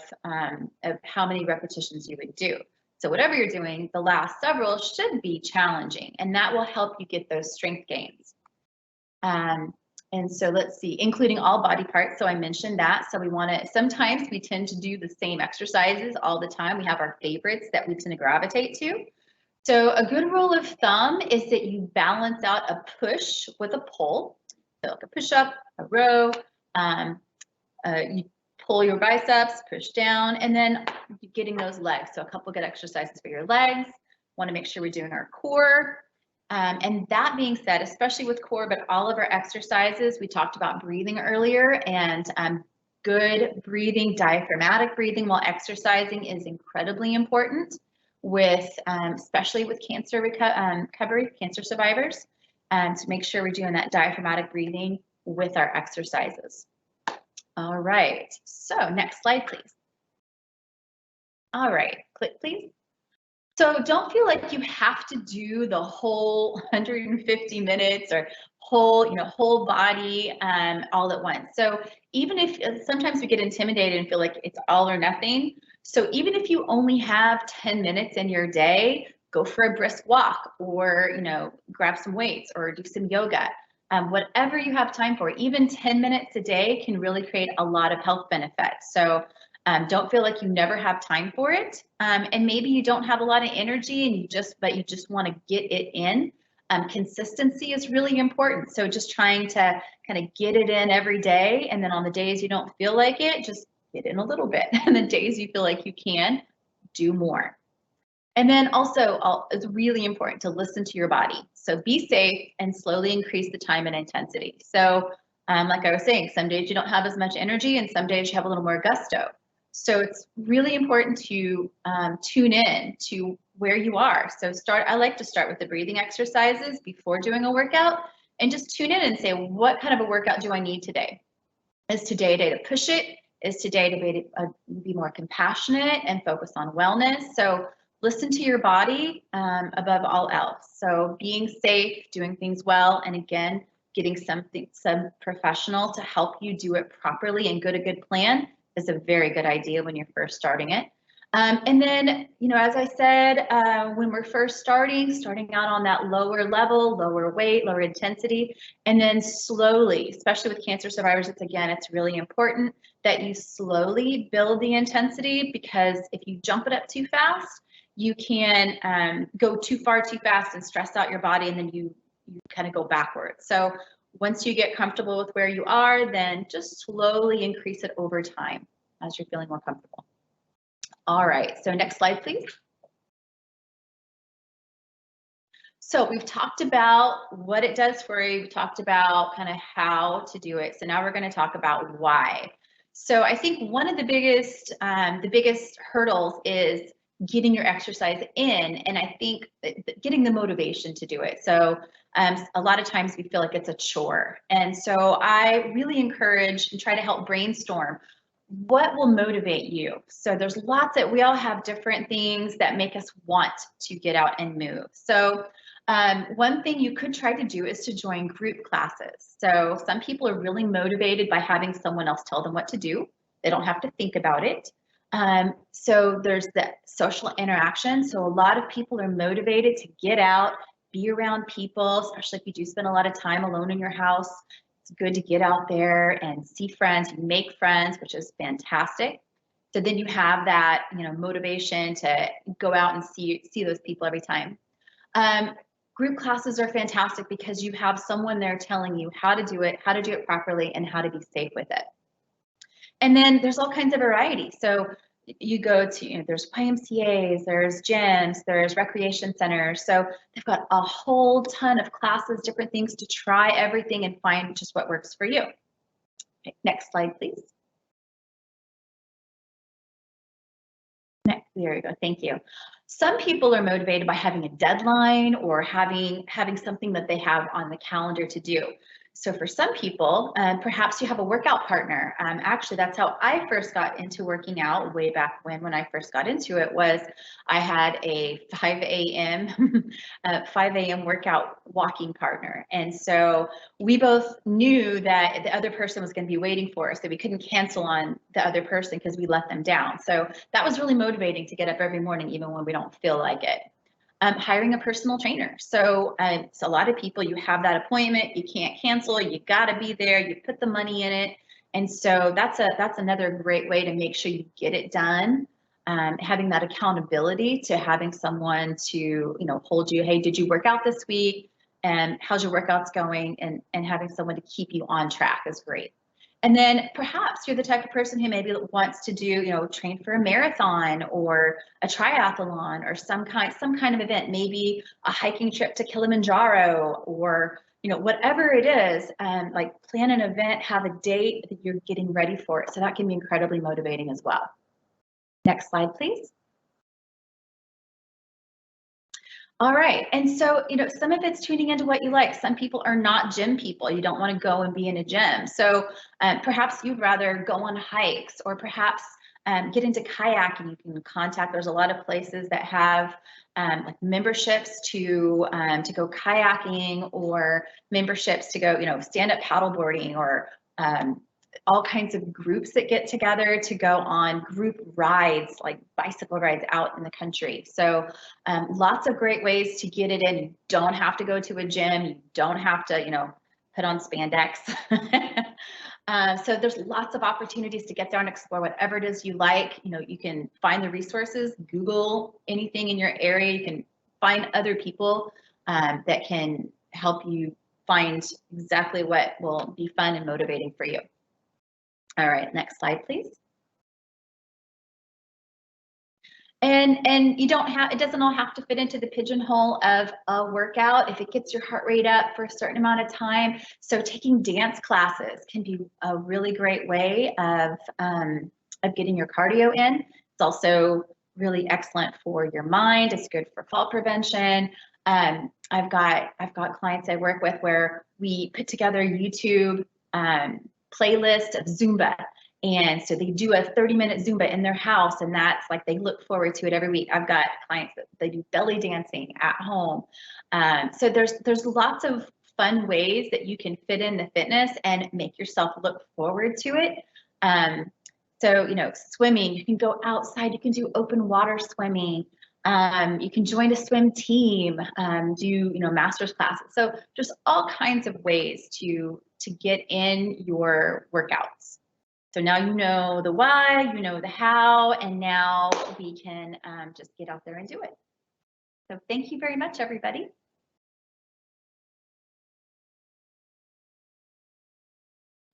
how many repetitions you would do. So whatever you're doing, the last several should be challenging, and that will help you get those strength gains. And so let's see, including all body parts. So I mentioned that. So sometimes we tend to do the same exercises all the time. We have our favorites that we tend to gravitate to. So a good rule of thumb is that you balance out a push with a pull. So like a push up, a row, you pull your biceps, push down, and then getting those legs. So a couple good exercises for your legs. Want to make sure we're doing our core. And that being said, especially with core, but all of our exercises, we talked about breathing earlier, and good breathing, diaphragmatic breathing while exercising is incredibly important especially with cancer recovery, cancer survivors, to make sure we're doing that diaphragmatic breathing with our exercises. All right, so next slide, please. All right, click, please. So don't feel like you have to do the whole 150 minutes or whole body all at once. So even if sometimes we get intimidated and feel like it's all or nothing. So even if you only have 10 minutes in your day, go for a brisk walk, or grab some weights or do some yoga. Whatever you have time for, even 10 minutes a day can really create a lot of health benefits. So don't feel like you never have time for it. And maybe you don't have a lot of energy and you just want to get it in. Consistency is really important. So just trying to kind of get it in every day. And then on the days you don't feel like it, just get in a little bit. And the days you feel like you can, do more. And then also, it's really important to listen to your body. So be safe and slowly increase the time and intensity. So like I was saying, some days you don't have as much energy and some days you have a little more gusto. So it's really important to tune in to where you are. So I like to start with the breathing exercises before doing a workout, and just tune in and say, what kind of a workout do I need today? Is today a day to push it? Is today to be more compassionate and focus on wellness? So listen to your body above all else. So being safe, doing things well, and again, getting some professional to help you do it properly and get a good plan is a very good idea when you're first starting it. And then, you know, as I said, when we're first starting out on that lower level, lower weight, lower intensity, and then slowly, especially with cancer survivors, it's really important that you slowly build the intensity, because if you jump it up too fast, you can go too far too fast and stress out your body, and then you kind of go backwards. So once you get comfortable with where you are, then just slowly increase it over time as you're feeling more comfortable. All right, so next slide, please. So we've talked about what it does for you. We've talked about kind of how to do it. So now we're going to talk about why. So I think one of the biggest hurdles is getting your exercise in, and I think getting the motivation to do it. So a lot of times we feel like it's a chore. And so I really encourage and try to help brainstorm what will motivate you. So there's lots that we all have different things that make us want to get out and move. So one thing you could try to do is to join group classes. So some people are really motivated by having someone else tell them what to do. They don't have to think about it. So there's the social interaction. So a lot of people are motivated to get out, be around people, especially if you do spend a lot of time alone in your house. It's good to get out there and see friends, make friends, which is fantastic. So then you have that, you know, motivation to go out and see those people every time. Group classes are fantastic because you have someone there telling you how to do it properly, and how to be safe with it. And then there's all kinds of variety. So you go to, you know, there's YMCAs, there's gyms, there's recreation centers. So they've got a whole ton of classes, different things to try everything and find just what works for you. Okay, next slide, please. There you go, thank you. Some people are motivated by having a deadline or having something that they have on the calendar to do. So for some people, perhaps you have a workout partner. Actually, that's how I first got into working out way back when I first got into it. Was I had a 5 a.m. workout walking partner. And so we both knew that the other person was going to be waiting for us, that we couldn't cancel on the other person because we let them down. So that was really motivating to get up every morning, even when we don't feel like it. Hiring a personal trainer. So it's a lot of people, you have that appointment, you can't cancel, you gotta be there, you put the money in it. And so that's another great way to make sure you get it done. Having that accountability to having someone to, you know, hold you, hey, did you work out this week? And how's your workouts going? And having someone to keep you on track is great. And then perhaps you're the type of person who maybe wants to do, you know, train for a marathon or a triathlon or some kind of event, maybe a hiking trip to Kilimanjaro, or, you know, whatever it is, like plan an event, have a date that you're getting ready for it. So that can be incredibly motivating as well. Next slide, please. All right, and so, you know, some of it's tuning into what you like. Some people are not gym people. You don't want to go and be in a gym. So perhaps you'd rather go on hikes, or perhaps get into kayaking. You can contact, there's a lot of places that have like memberships to go kayaking, or memberships to go, you know, stand-up paddleboarding, or all kinds of groups that get together to go on group rides, like bicycle rides out in the country. So lots of great ways to get it in. You don't have to go to a gym. You don't have to, you know, put on spandex. So there's lots of opportunities to get there and explore whatever it is you like. You know, you can find the resources, Google anything in your area. You can find other people that can help you find exactly what will be fun and motivating for you. All right, next slide, please. And you don't have, it doesn't all have to fit into the pigeonhole of a workout if it gets your heart rate up for a certain amount of time. So taking dance classes can be a really great way of getting your cardio in. It's also really excellent for your mind. It's good for fall prevention. I've got clients I work with where we put together a YouTube playlist of Zumba. And so they do a 30-minute Zumba in their house, and that's like they look forward to it every week. I've got clients that they do belly dancing at home. So there's lots of fun ways that you can fit in the fitness and make yourself look forward to it. So, you know, swimming, you can go outside, you can do open water swimming. You can join a swim team, do, you know, master's classes. So there's all kinds of ways to get in your workouts. So now you know the why, you know the how, and now we can just get out there and do it. So thank you very much, everybody.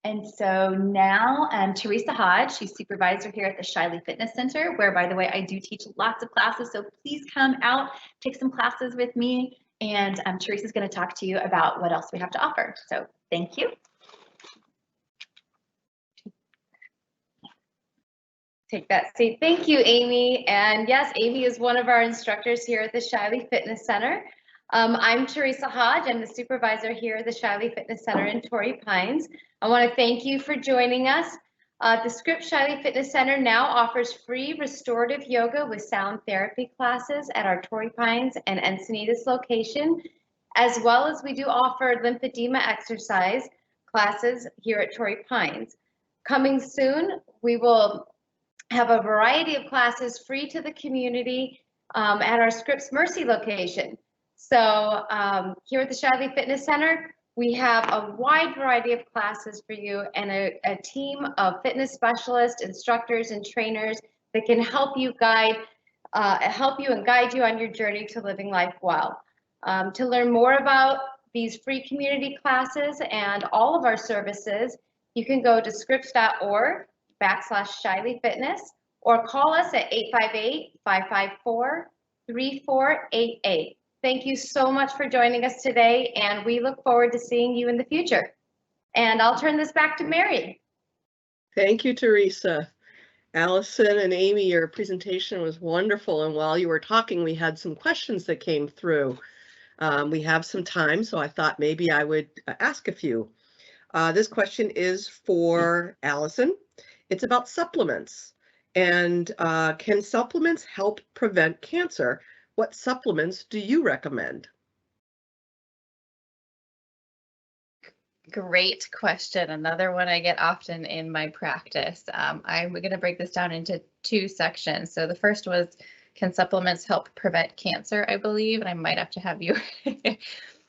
And so now Teresa Hodge, she's supervisor here at the Shiley Fitness Center, where, by the way, I do teach lots of classes. So please come out, take some classes with me. And Teresa's going to talk to you about what else we have to offer. So thank you. Take that seat. Thank you, Amy. And yes, Amy is one of our instructors here at the Shiley Fitness Center. I'm Teresa Hodge. I'm the supervisor here at the Shiley Fitness Center in Torrey Pines. I want to thank you for joining us. The Scripps Shiley Fitness Center now offers free restorative yoga with sound therapy classes at our Torrey Pines and Encinitas location, as well as we do offer lymphedema exercise classes here at Torrey Pines. Coming soon, we will have a variety of classes free to the community at our Scripps Mercy location. So here at the Shiley Fitness Center, we have a wide variety of classes for you and a team of fitness specialists, instructors, and trainers that can help you and guide you on your journey to living life well. To learn more about these free community classes and all of our services, you can go to scripps.org/Shiley Fitness or call us at 858-554-3488. Thank you so much for joining us today, and we look forward to seeing you in the future. And I'll turn this back to Mary. Thank you, Teresa. Allison and Amy, your presentation was wonderful. And while you were talking, we had some questions that came through. We have some time, so I thought maybe I would ask a few. This question is for Allison. It's about supplements. And can supplements help prevent cancer? What supplements do you recommend? Great question. Another one I get often in my practice. I'm going to break this down into two sections. So the first was, can supplements help prevent cancer, I believe, and I might have to have you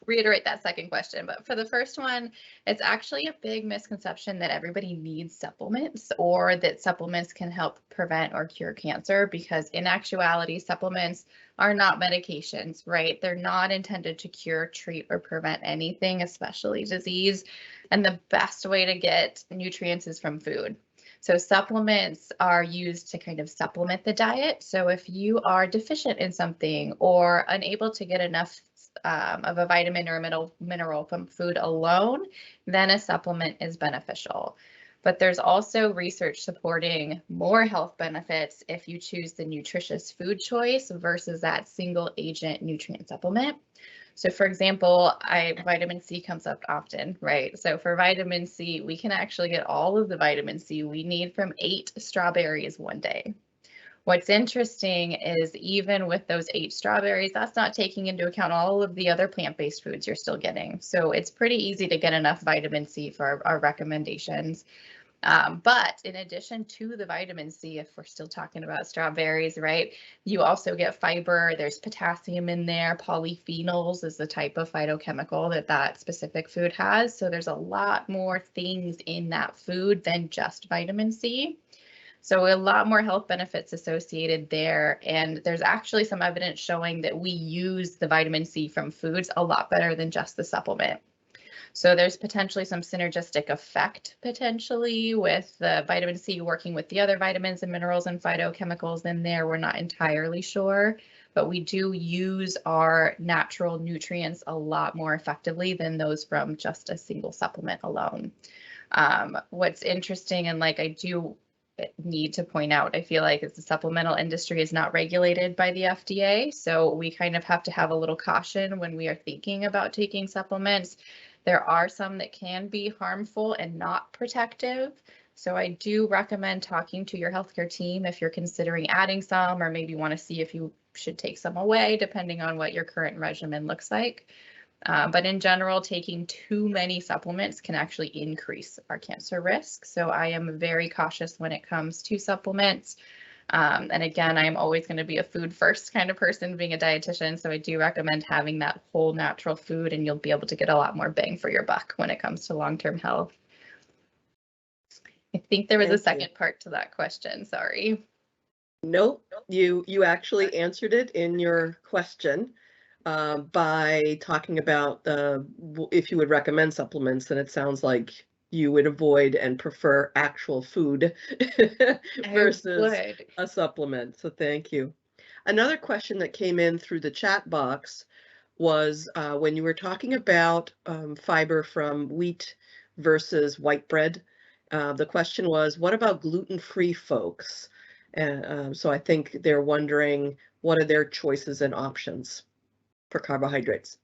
reiterate that second question. But for the first one, it's actually a big misconception that everybody needs supplements or that supplements can help prevent or cure cancer, because in actuality, supplements are not medications, right? They're not intended to cure, treat, or prevent anything, especially disease. And the best way to get nutrients is from food. So supplements are used to kind of supplement the diet. So if you are deficient in something or unable to get enough of a vitamin or a mineral from food alone, then a supplement is beneficial. But there's also research supporting more health benefits if you choose the nutritious food choice versus that single agent nutrient supplement. So for example, vitamin C comes up often, right? So for vitamin C, we can actually get all of the vitamin C we need from 8 strawberries one day. What's interesting is even with those 8 strawberries, that's not taking into account all of the other plant-based foods you're still getting. So it's pretty easy to get enough vitamin C for our recommendations. But in addition to the vitamin C, if we're still talking about strawberries, right, you also get fiber, there's potassium in there, polyphenols is the type of phytochemical that specific food has. So there's a lot more things in that food than just vitamin C. So a lot more health benefits associated there. And there's actually some evidence showing that we use the vitamin C from foods a lot better than just the supplement. So there's potentially some synergistic effect potentially with the vitamin C working with the other vitamins and minerals and phytochemicals in there. We're not entirely sure, but we do use our natural nutrients a lot more effectively than those from just a single supplement alone. What's interesting, and like I do need to point out. I feel like the supplemental industry is not regulated by the FDA, so we kind of have to have a little caution when we are thinking about taking supplements. There are some that can be harmful and not protective. So I do recommend talking to your healthcare team if you're considering adding some, or maybe want to see if you should take some away, depending on what your current regimen looks like. But in general, taking too many supplements can actually increase our cancer risk. So I am very cautious when it comes to supplements. And again, I am always going to be a food first kind of person, being a dietitian. So I do recommend having that whole natural food, and you'll be able to get a lot more bang for your buck when it comes to long-term health. I think there was a second part to that question. Sorry. Nope, you actually answered it in your question by talking about if you would recommend supplements, and it sounds like you would avoid and prefer actual food versus a supplement. So thank you. Another question that came in through the chat box was when you were talking about fiber from wheat versus white bread. The question was, what about gluten-free folks? So I think they're wondering, what are their choices and options for carbohydrates?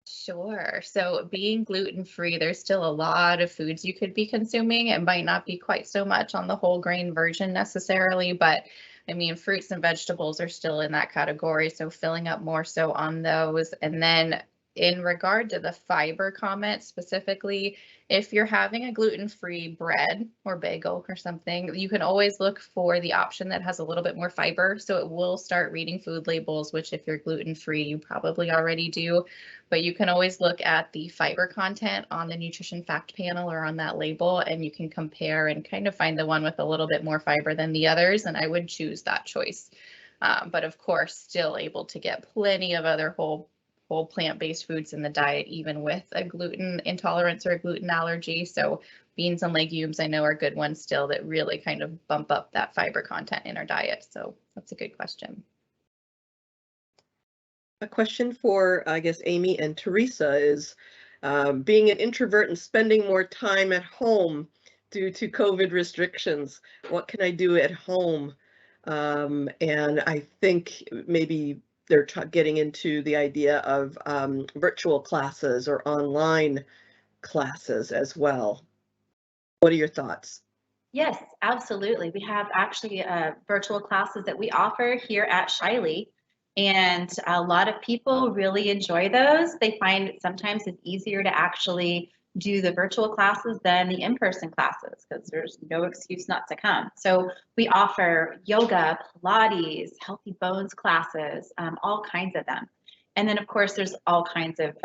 Sure. So being gluten-free, there's still a lot of foods you could be consuming. It might not be quite so much on the whole grain version necessarily, but I mean, fruits and vegetables are still in that category. So filling up more so on those. And then in regard to the fiber comment specifically, if you're having a gluten-free bread or bagel or something, you can always look for the option that has a little bit more fiber. So it will start reading food labels, which if you're gluten-free, you probably already do. But you can always look at the fiber content on the nutrition fact panel or on that label, and you can compare and kind of find the one with a little bit more fiber than the others. And I would choose that choice. But of course, still able to get plenty of other whole plant-based foods in the diet, even with a gluten intolerance or a gluten allergy. So beans and legumes, I know, are good ones still that really kind of bump up that fiber content in our diet. So that's a good question. A question for, I guess, Amy and Teresa is, being an introvert and spending more time at home due to COVID restrictions, what can I do at home? And I think maybe they're getting into the idea of virtual classes or online classes as well. What are your thoughts? Yes, absolutely. We have actually virtual classes that we offer here at Shiley, and a lot of people really enjoy those. They find sometimes it's easier to actually do the virtual classes than the in-person classes because there's no excuse not to come. So we offer yoga, Pilates, healthy bones classes, all kinds of them. And then of course there's all kinds of,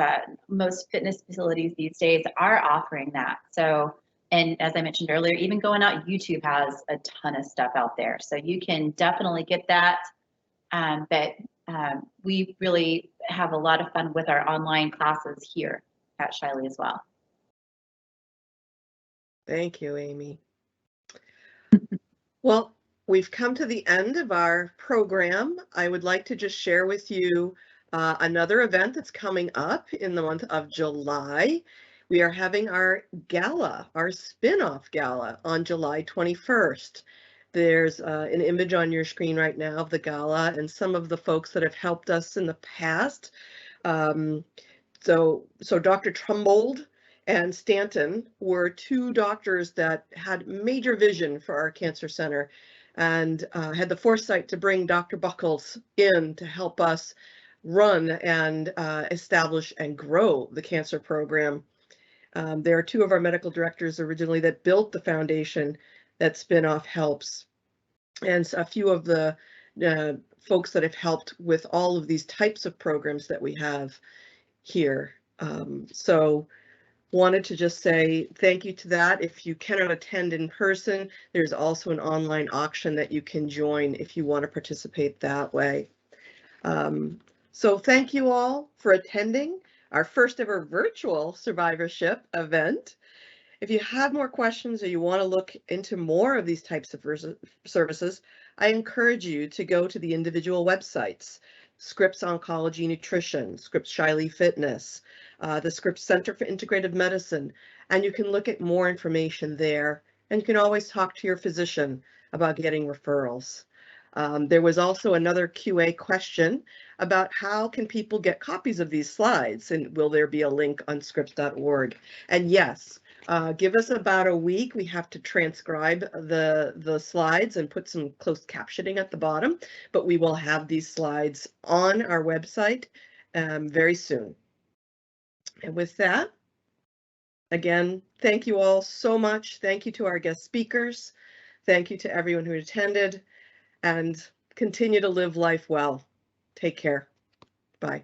most fitness facilities these days are offering that. So, and as I mentioned earlier, even going out, YouTube has a ton of stuff out there. So you can definitely get that. But we really have a lot of fun with our online classes here at Shiley as well. Thank you, Amy. Well, we've come to the end of our program. I would like to just share with you another event that's coming up in the month of July. We are having our gala, our spin-off gala on July 21st. There's an image on your screen right now of the gala and some of the folks that have helped us in the past. So Dr. Trumbold and Stanton were two doctors that had major vision for our cancer center and had the foresight to bring Dr. Buckles in to help us run and establish and grow the cancer program. There are two of our medical directors originally that built the foundation that Spinoff helps, and a few of the folks that have helped with all of these types of programs that we have here. So wanted to just say thank you to that. If you cannot attend in person, there's also an online auction that you can join if you want to participate that way. So thank you all for attending our first ever virtual survivorship event. If you have more questions or you want to look into more of these types of services, I encourage you to go to the individual websites: Scripps Oncology Nutrition, Scripps Shiley Fitness, the Scripps Center for Integrative Medicine, and you can look at more information there and you can always talk to your physician about getting referrals. There was also another QA question about how can people get copies of these slides, and will there be a link on scripps.org? And yes, give us about a week. We have to transcribe the slides and put some closed captioning at the bottom, but we will have these slides on our website very soon. And with that, again, thank you all so much. Thank you to our guest speakers. Thank you to everyone who attended, and continue to live life well. Take care. Bye.